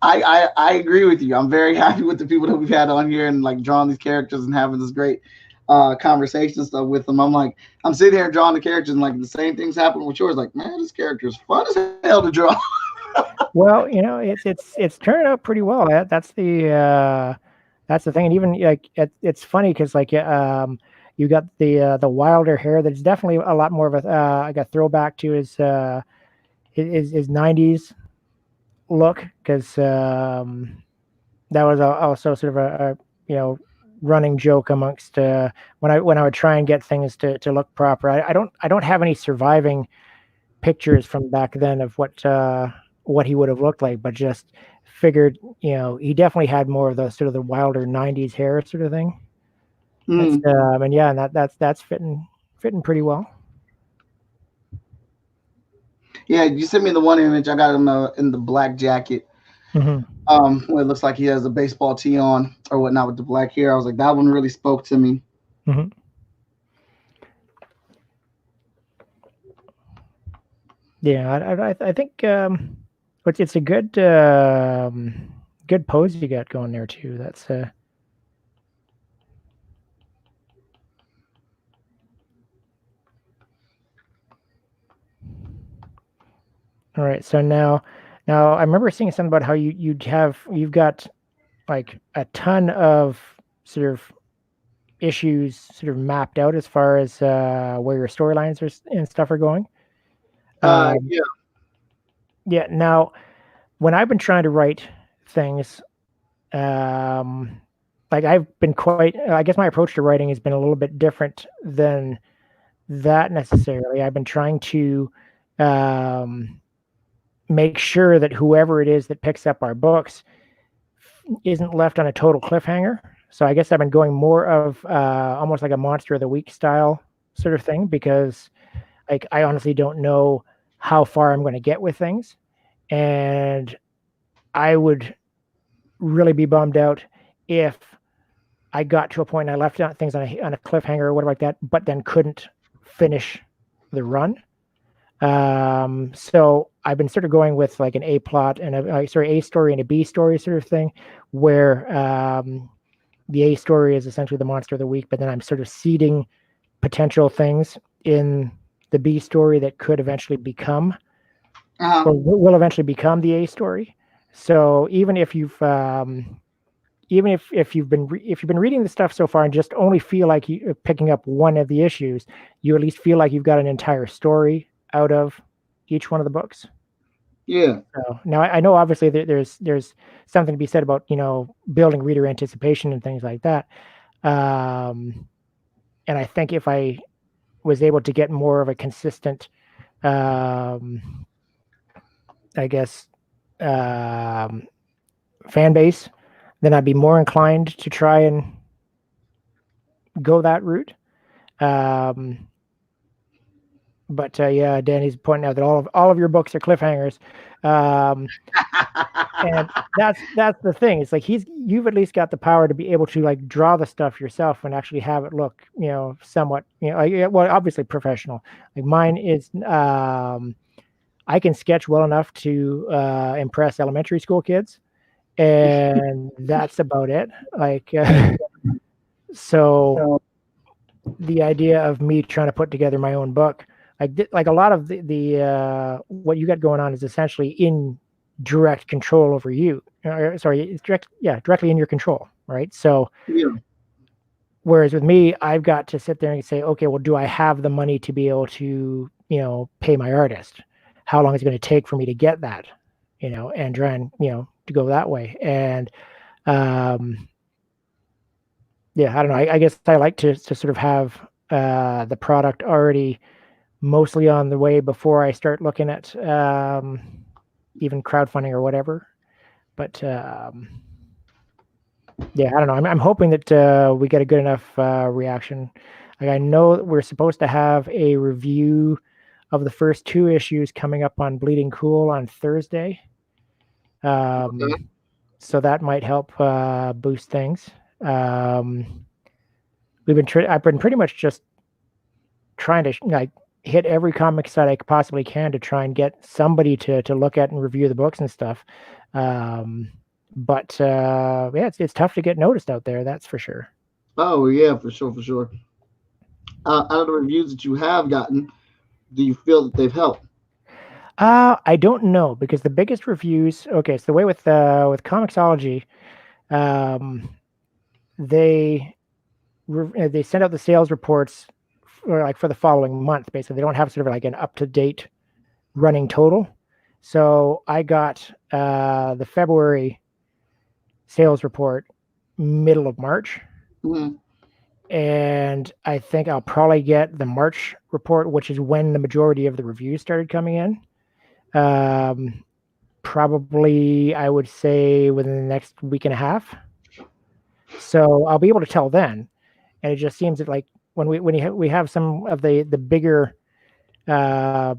I agree with you. I'm very happy with the people that we've had on here and like drawing these characters and having this great conversation stuff with them. I'm sitting here drawing the characters and like the same things happen with yours. Like, man, this character is fun as hell to draw.
Well, it's turning out pretty well. That's the thing. And even like it's funny because like you got the Wilder hair. That's definitely a lot more of a throwback to his 90s look, because that was also sort of a running joke amongst when I would try and get things to look proper. I don't have any surviving pictures from back then of what he would have looked like, but just figured he definitely had more of the sort of the Wilder 90s hair sort of thing. And yeah, and that's fitting pretty well.
Yeah, you sent me the one image. I got him in the black jacket.
Mm-hmm.
Where it looks like he has a baseball tee on or whatnot with the black hair. I was like, that one really spoke to me.
Mm-hmm. Yeah, I think it's a good pose you got going there too. That's all right. So now I remember seeing something about how you've got like a ton of sort of issues sort of mapped out as far as where your storylines and stuff are going.
Yeah.
Yeah. Now, when I've been trying to write things, like I've been I guess my approach to writing has been a little bit different than that necessarily. I've been trying to make sure that whoever it is that picks up our books isn't left on a total cliffhanger. So I guess I've been going more of almost like a Monster of the Week style sort of thing, because like I honestly don't know how far I'm going to get with things, and I would really be bummed out if I got to a point and I left things on a cliffhanger or whatever like that, but then couldn't finish the run. So I've been sort of going with like an A plot and a story and a B story sort of thing, where the A story is essentially the monster of the week, but then I'm sort of seeding potential things in the B story that could eventually become or will eventually become the A story. So even if you've if you've been reading the stuff so far and just only feel like you're picking up one of the issues, you at least feel like you've got an entire story out of each one of the books.
Yeah.
So now I know obviously there's something to be said about building reader anticipation and things like that. And I think if I was able to get more of a consistent, I guess, fan base, then I'd be more inclined to try and go that route. But yeah, Danny's pointing out that all of your books are cliffhangers, and that's the thing. It's like you've at least got the power to be able to like draw the stuff yourself and actually have it look somewhat well, obviously professional. Like mine is I can sketch well enough to impress elementary school kids, and that's about it. Like so the idea of me trying to put together my own book, like a lot of the what you got going on is essentially in direct control over you. It's directly in your control, right? So whereas with me, I've got to sit there and say, okay, well, do I have the money to be able to pay my artist? How long is it going to take for me to get that? and try and to go that way. And yeah, I don't know. I guess I like to sort of have the product already mostly on the way before I start looking at even crowdfunding or whatever. But yeah, I don't know. I'm hoping that we get a good enough reaction. Like, I know that we're supposed to have a review of the first 2 issues coming up on Bleeding Cool on Thursday. So that might help boost things. I've been pretty much just trying to like hit every comic site I possibly can to try and get somebody to look at and review the books and stuff. But yeah, it's tough to get noticed out there. That's for sure.
Oh yeah, for sure, for sure. Out of the reviews that you have gotten, do you feel that they've helped?
I don't know, because the biggest reviews. Okay, so the way with Comixology, they send out the sales reports for the following month. Basically, they don't have sort of like an up to date running total. So I got the February sales report middle of March.
Mm-hmm.
And I think I'll probably get the March report, which is when the majority of the reviews started coming in. Probably, I would say, within the next week and a half. So I'll be able to tell then. And it just seems that, like, when we have some of the bigger or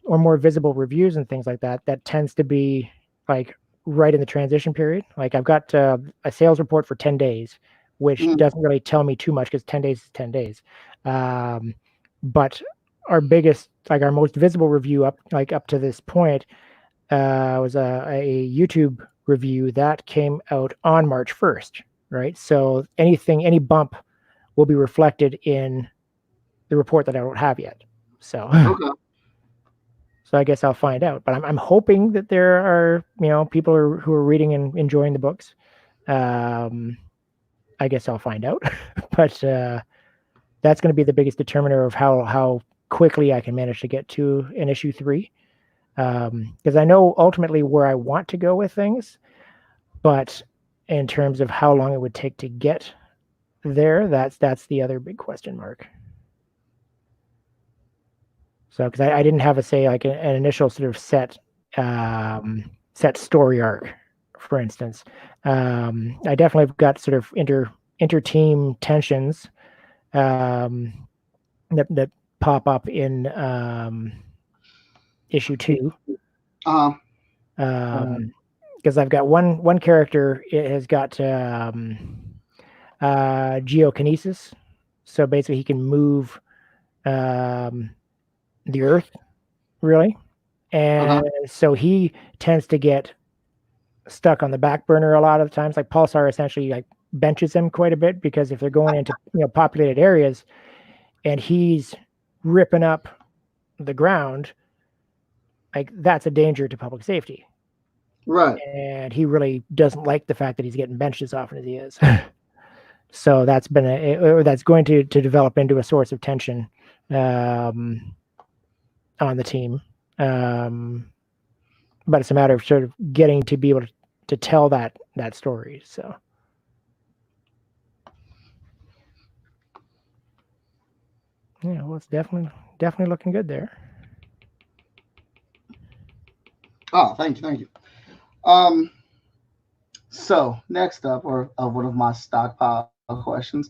more visible reviews and things like that, that tends to be like right in the transition period. Like, I've got a sales report for 10 days, which doesn't really tell me too much because 10 days is 10 days. But our biggest, like our most visible review up to this point was a YouTube review that came out on March 1st, right? So any bump will be reflected in the report that I don't have yet. So,
Okay.
so I guess I'll find out. But I'm hoping that there are people who are reading and enjoying the books. I guess I'll find out. But that's going to be the biggest determiner of how quickly I can manage to get to an issue 3. Because I know ultimately where I want to go with things, but in terms of how long it would take to get there, that's the other big question mark. So, because I didn't have like an initial sort of set story arc, for instance. I definitely have got sort of inter-team tensions that pop up in issue 2. Because I've got one character, it has got geokinesis, so basically he can move the earth, really. And so he tends to get stuck on the back burner a lot of the times. Like, Pulsar essentially like benches him quite a bit, because if they're going into populated areas and he's ripping up the ground, like, that's a danger to public safety.
Right.
And he really doesn't like the fact that he's getting benched as often as he is. So that's been that's going to develop into a source of tension on the team. But it's a matter of sort of getting to be able to tell that story. So yeah, well, it's definitely looking good there.
Oh, thank you. So next up, or one of my stockpile questions,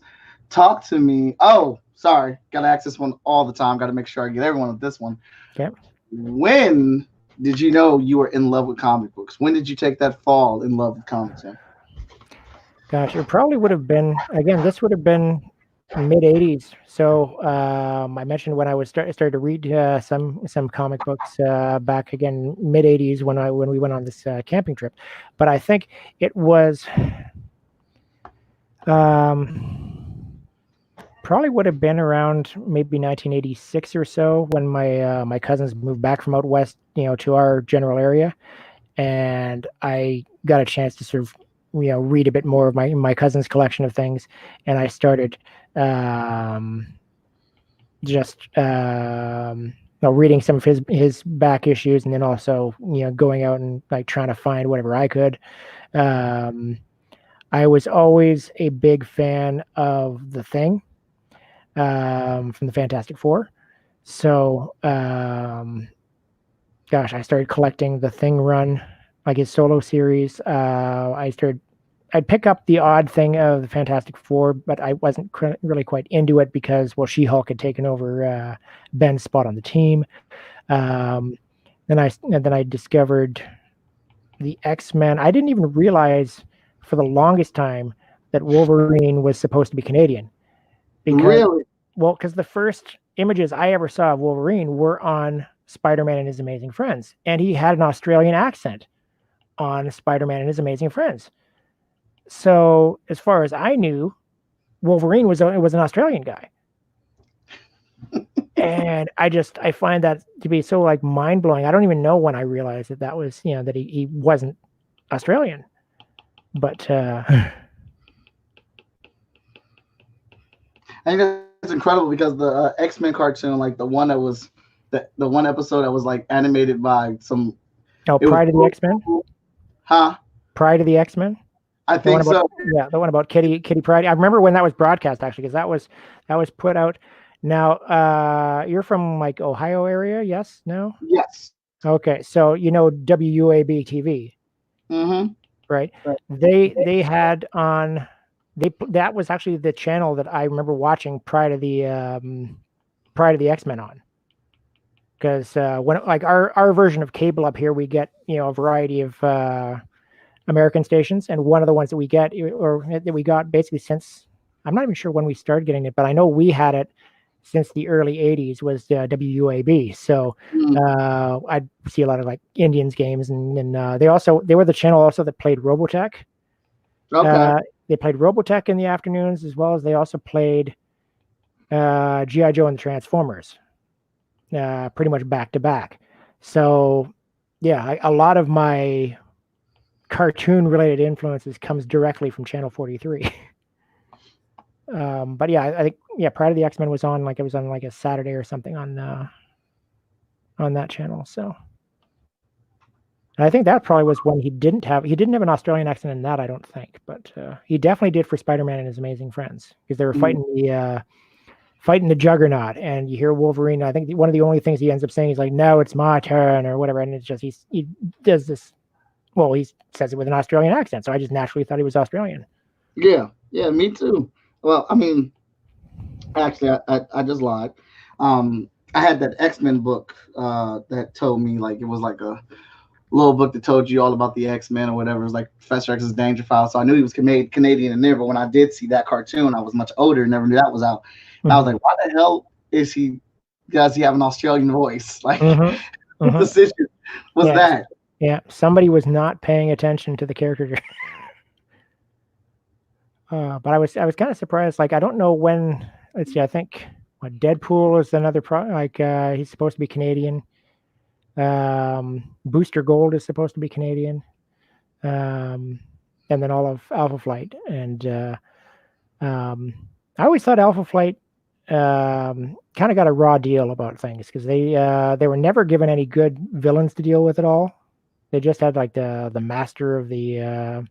talk to me. Oh, sorry, gotta ask this one all the time. Gotta make sure I get everyone with this one.
Okay.
When did you know you were in love with comic books? When did you take that fall in love with comics?
Gosh, it probably would have been, again, this would have been mid 80s. So I mentioned when I started to read some comic books back again mid 80s when we went on this camping trip. But I think it was probably would have been around maybe 1986 or so, when my cousins moved back from out west, to our general area, and I got a chance to sort of read a bit more of my cousin's collection of things, and I started just reading some of his back issues, and then also going out and like trying to find whatever I could. I was always a big fan of The Thing from the Fantastic Four. So, gosh, I started collecting the Thing run, like his solo series. I'd pick up the odd thing of the Fantastic Four, but I wasn't really quite into it because, well, She-Hulk had taken over Ben's spot on the team. Then I discovered the X-Men. I didn't even realize for the longest time that Wolverine was supposed to be Canadian.
Really?
Well, because the first images I ever saw of Wolverine were on Spider-Man and His Amazing Friends, and he had an Australian accent on Spider-Man and His Amazing Friends. So, as far as I knew, Wolverine was an Australian guy. And I find that to be so like mind blowing. I don't even know when I realized that was, that he wasn't Australian. But
I think that's incredible because the X-Men cartoon, like the one that was the one episode that was like animated by some.
Pride of the X-Men.
Huh?
Pride of the X-Men.
I think so.
Yeah, the one about Kitty Pryde. I remember when that was broadcast actually, because that was put out. Now, you're from like Ohio area, yes? No?
Yes.
Okay, so WUAB TV.
Mm-hmm.
Right. They had on that was actually the channel that I remember watching Pride of the X-Men on. Because when like our version of cable up here, we get a variety of American stations, and one of the ones that we get or that we got basically since, I'm not even sure when we started getting it, but I know we had it since the early 80s was WUAB. So I'd see a lot of like Indians games, and they were the channel also that played Robotech.
Okay.
They played Robotech in the afternoons, as well as they also played G.I. Joe and the Transformers, pretty much back to back. So yeah, a lot of my cartoon related influences comes directly from Channel 43. But yeah, I think Pride of the X-Men was on like a Saturday or something on that channel. So, and I think that probably was when he didn't have an Australian accent in that, I don't think, but he definitely did for Spider-Man and His Amazing Friends, because they were fighting the Juggernaut, and you hear Wolverine. I think one of the only things he ends up saying is like, "No, it's my turn," or whatever, and it's just he does this. Well, he says it with an Australian accent, so I just naturally thought he was Australian.
Yeah, me too. Well, I mean, actually, I just lied. I had that X-Men book that told me, like, it was like a little book that told you all about the X-Men or whatever. It was like Professor X's Danger File. So I knew he was Canadian in there, but when I did see that cartoon, I was much older, never knew that was out. And I was like, why the hell does he have an Australian voice? Like, what decision was that?
Yeah, somebody was not paying attention to the character. But I was kind of surprised. Like, I don't know when. Let's see. I think Deadpool is another he's supposed to be Canadian. Booster Gold is supposed to be Canadian. And then all of Alpha Flight, and I always thought Alpha Flight kind of got a raw deal about things, because they were never given any good villains to deal with at all. They just had like the master of the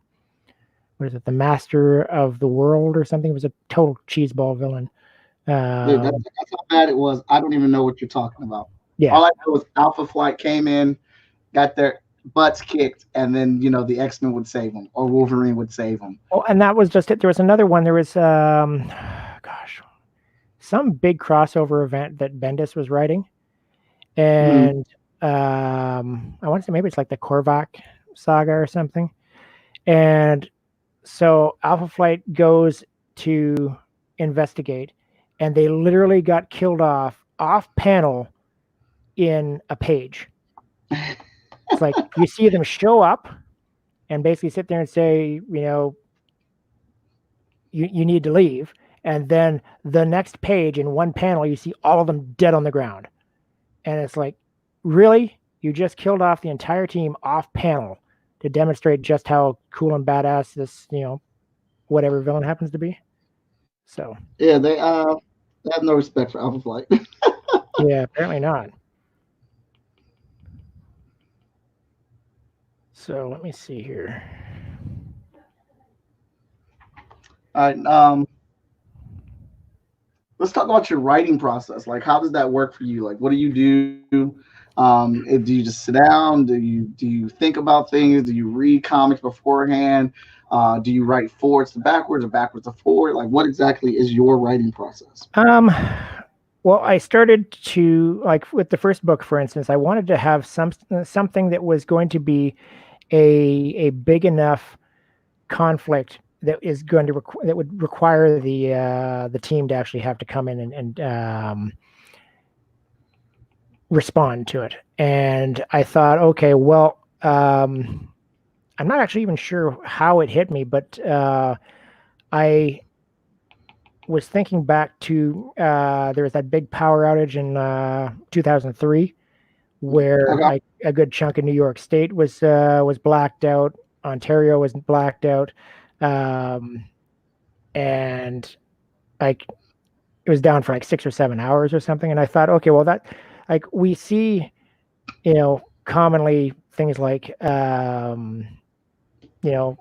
what is it? The Master of the World or something. It was a total cheeseball villain.
Dude, that's how bad it was. I don't even know what you're talking about.
Yeah.
All I know was Alpha Flight came in, got their butts kicked, and then the X-Men would save them, or Wolverine would save them.
Oh, and that was just it. There was another one. There was some big crossover event that Bendis was writing, and I want to say maybe it's like the Korvac saga or something. And so Alpha Flight goes to investigate, and they literally got killed off panel in a page. It's like you see them show up and basically sit there and say, you need to leave. And then the next page in one panel, you see all of them dead on the ground. And it's like, really? You just killed off the entire team off panel to demonstrate just how cool and badass this, whatever villain happens to be. So
yeah, they have no respect for Alpha Flight.
Yeah, apparently not. So let me see here.
All right. Let's talk about your writing process. Like, how does that work for you? Like, what do you do? Do you just sit down? Do you think about things? Do you read comics beforehand? Do you write forwards to backwards or backwards to forward? Like, what exactly is your writing process?
Um, well, I started to like with the first book, for instance. I wanted to have something that was going to be a big enough conflict that is going to that would require the team to actually have to come in and respond to it. And I thought, okay, well, I'm not actually even sure how it hit me, but I was thinking back to there was that big power outage in 2003 where
Okay.
like a good chunk of New York State was blacked out, Ontario was blacked out, um, and like it was down for like 6 or 7 hours or something. And I thought, okay, well that like we see, commonly things like you know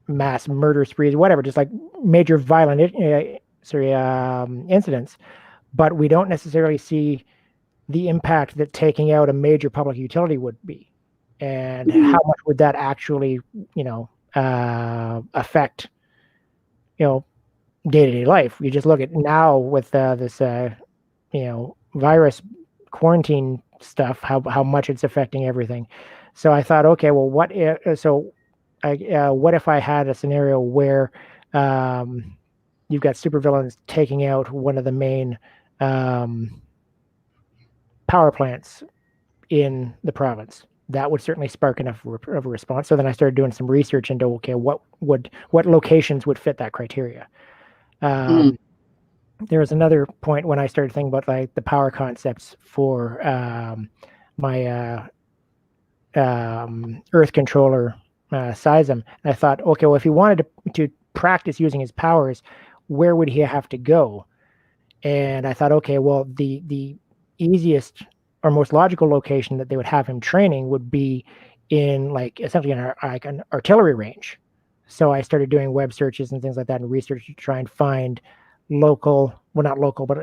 mass murder sprees, whatever, just like major violent incidents, but we don't necessarily see the impact that taking out a major public utility would be, and
Mhm.
how much would that actually, affect, you know, day to day life. You just look at now with this, virus quarantine stuff, how much it's affecting everything. So I thought, okay, well, what if I had a scenario where um, you've got supervillains taking out one of the main um, power plants in the province? That would certainly spark enough of a response. So then I started doing some research into, okay, what locations would fit that criteria.
Mhm.
Um, there was another point when I started thinking about like the power concepts for my Earth controller, Seism. And I thought, okay, well, if he wanted to practice using his powers, where would he have to go? And I thought, okay, well, the easiest or most logical location that they would have him training would be in like essentially like an artillery range. So I started doing web searches and things like that and research to try and find local, well, not local, but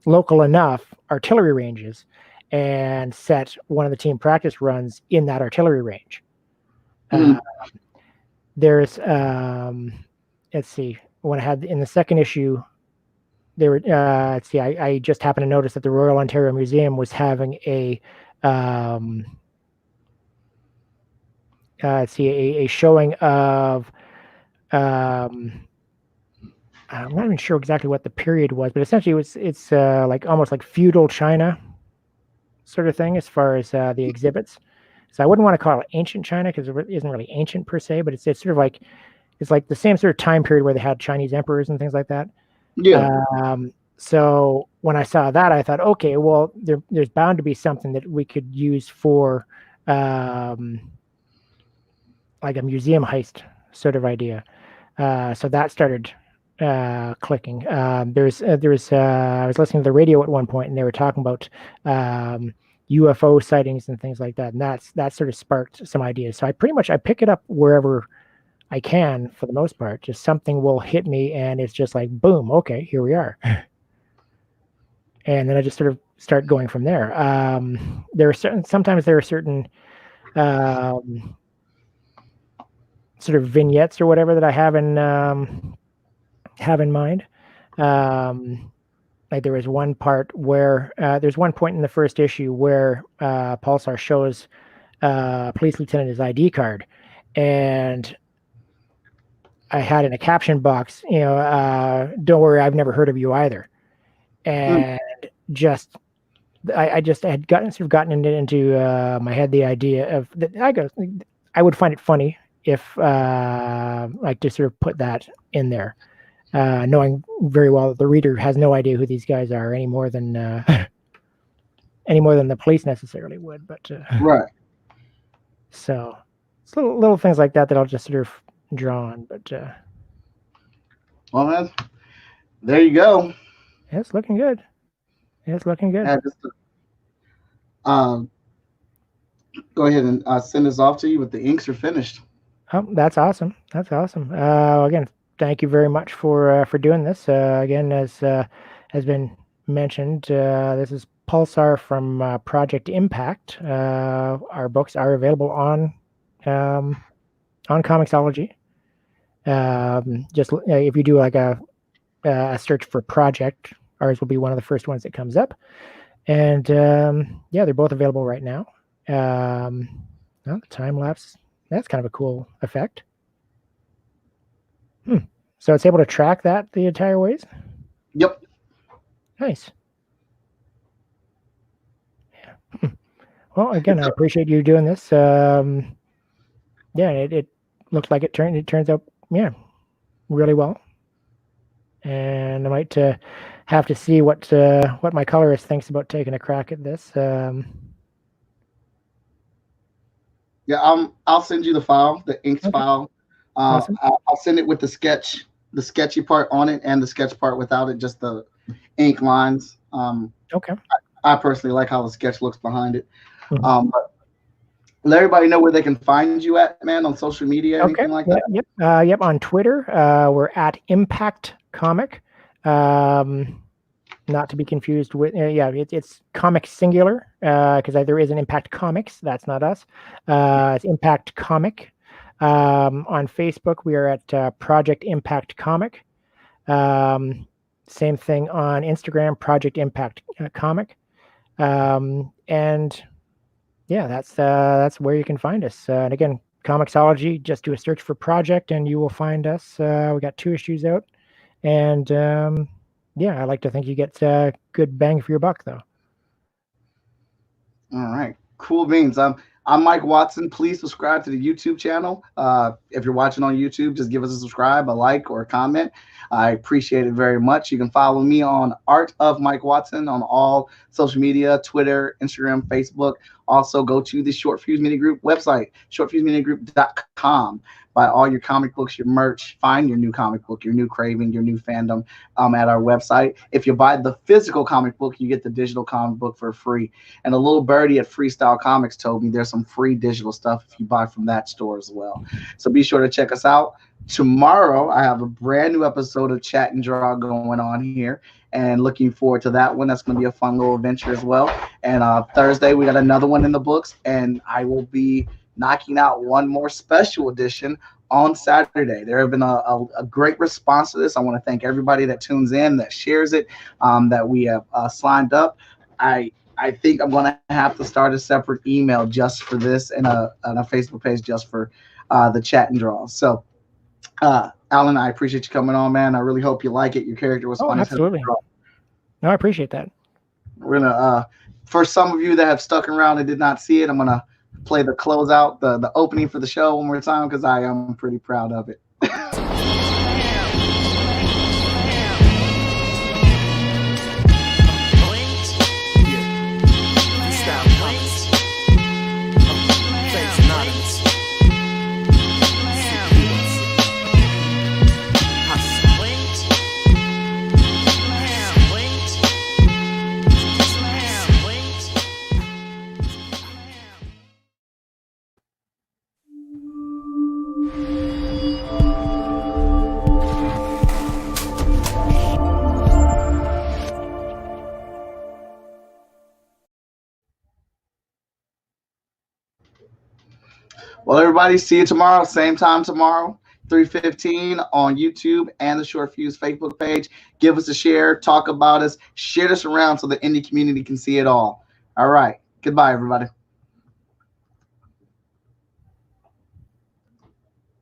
local enough artillery ranges, and set one of the team practice runs in that artillery range. Uh,
Mhm.
there's, let's see, when I had in the second issue, they were, let's see, I just happened to notice that the Royal Ontario Museum was having um, let's see, a showing of, um, I'm not even sure exactly what the period was, but essentially it's like almost like feudal China sort of thing as far as the exhibits. So I wouldn't want to call it ancient China because it isn't really ancient per se, but it's sort of like it's like the same sort of time period where they had Chinese emperors and things like that.
Yeah.
So when I saw that, I thought, okay, well, there's bound to be something that we could use for um, like a museum heist sort of idea. So that started clicking. I was listening to the radio at one point, and they were talking about UFO sightings and things like that, and that sort of sparked some ideas. So I pick it up wherever I can for the most part. Just something will hit me, and it's just like boom. Okay, here we are. And then I just sort of start going from there. Sometimes there are certain um, sort of vignettes or whatever that I have in mind. Um, like there was one part where there's one point in the first issue where Pulsar shows police lieutenant his ID card, and I had in a caption box, don't worry, I've never heard of you either,
Mhm.
and just I just had gotten into my head the idea of that I would find it funny if like to sort of put that in there, knowing very well that the reader has no idea who these guys are any more than any more than the police necessarily would. But
Right.
so it's little things like that that I'll just sort of draw on. But
Well, man, there you go.
yeah, it's looking good. Yeah, it's looking good.
Yeah, just um, go ahead and send this off to you, but the inks are finished.
Oh, that's awesome. That's awesome. Again, thank you very much for doing this. Again, as has been mentioned, this is Pulsar from Project Impact. Our books are available on Comixology. Just if you do like a search for project, ours will be one of the first ones that comes up. And yeah, they're both available right now. Well, the time lapse, that's kind of a cool effect. So it's able to track that the entire ways.
Yep.
Nice. Yeah. Well, again, I appreciate you doing this. Yeah, it looks like it turns out, yeah, really well. And I might have to see what my colorist thinks about taking a crack at this.
Yeah, I'll send you the file, the inks
Okay.
file.
Awesome.
I'll send it with the sketchy part on it, and the sketch part without it, just the ink lines.
Okay.
I personally like how the sketch looks behind it.
Mhm.
But let everybody know where they can find you at, man, on social media,
Okay.
anything like
Yeah,
that.
yep. On Twitter, we're at Impact Comic. Not to be confused with, yeah, it's comic singular, because there is an Impact Comics. That's not us. It's Impact Comic. On Facebook, we are at Project Impact Comic. Same thing on Instagram, Project Impact Comic. And yeah, that's where you can find us. And again, Comixology, just do a search for Project and you will find us. We got 2 issues out. And yeah, I like to think you get good bang for your buck, though.
All right, cool beans. I'm Mike Watson. Please subscribe to the YouTube channel. If you're watching on YouTube, just give us a subscribe, a like, or a comment. I appreciate it very much. You can follow me on Art of Mike Watson on all social media, Twitter, Instagram, Facebook. Also, go to the Short Fuse Media Group website, shortfusemediagroup.com. Buy all your comic books, your merch, find your new comic book, your new craving, your new fandom at our website. If you buy the physical comic book, you get the digital comic book for free. And a little birdie at Freestyle Comics told me there's some free digital stuff if you buy from that store as well. So be sure to check us out. Tomorrow, I have a brand new episode of Chat and Draw going on here, and looking forward to that one. That's going to be a fun little adventure as well. And Thursday, we got another one in the books, and I will be knocking out one more special edition on Saturday. There have been a great response to this. I want to thank everybody that tunes in, that shares it, that we have signed up. I think I'm going to have to start a separate email just for this, and a Facebook page just for the chat and draws. So, Alan, I appreciate you coming on, man. I really hope you like it. Your character was fun as hell.
Absolutely. No, I appreciate that.
We're gonna, for some of you that have stuck around and did not see it, I'm gonna play the closeout, the opening for the show one more time because I am pretty proud of it. Well, everybody, see you tomorrow, same time tomorrow, 3:15 on YouTube and the Short Fuse Facebook page. Give us a share, talk about us, share this around so the indie community can see it all. All right. Goodbye, everybody.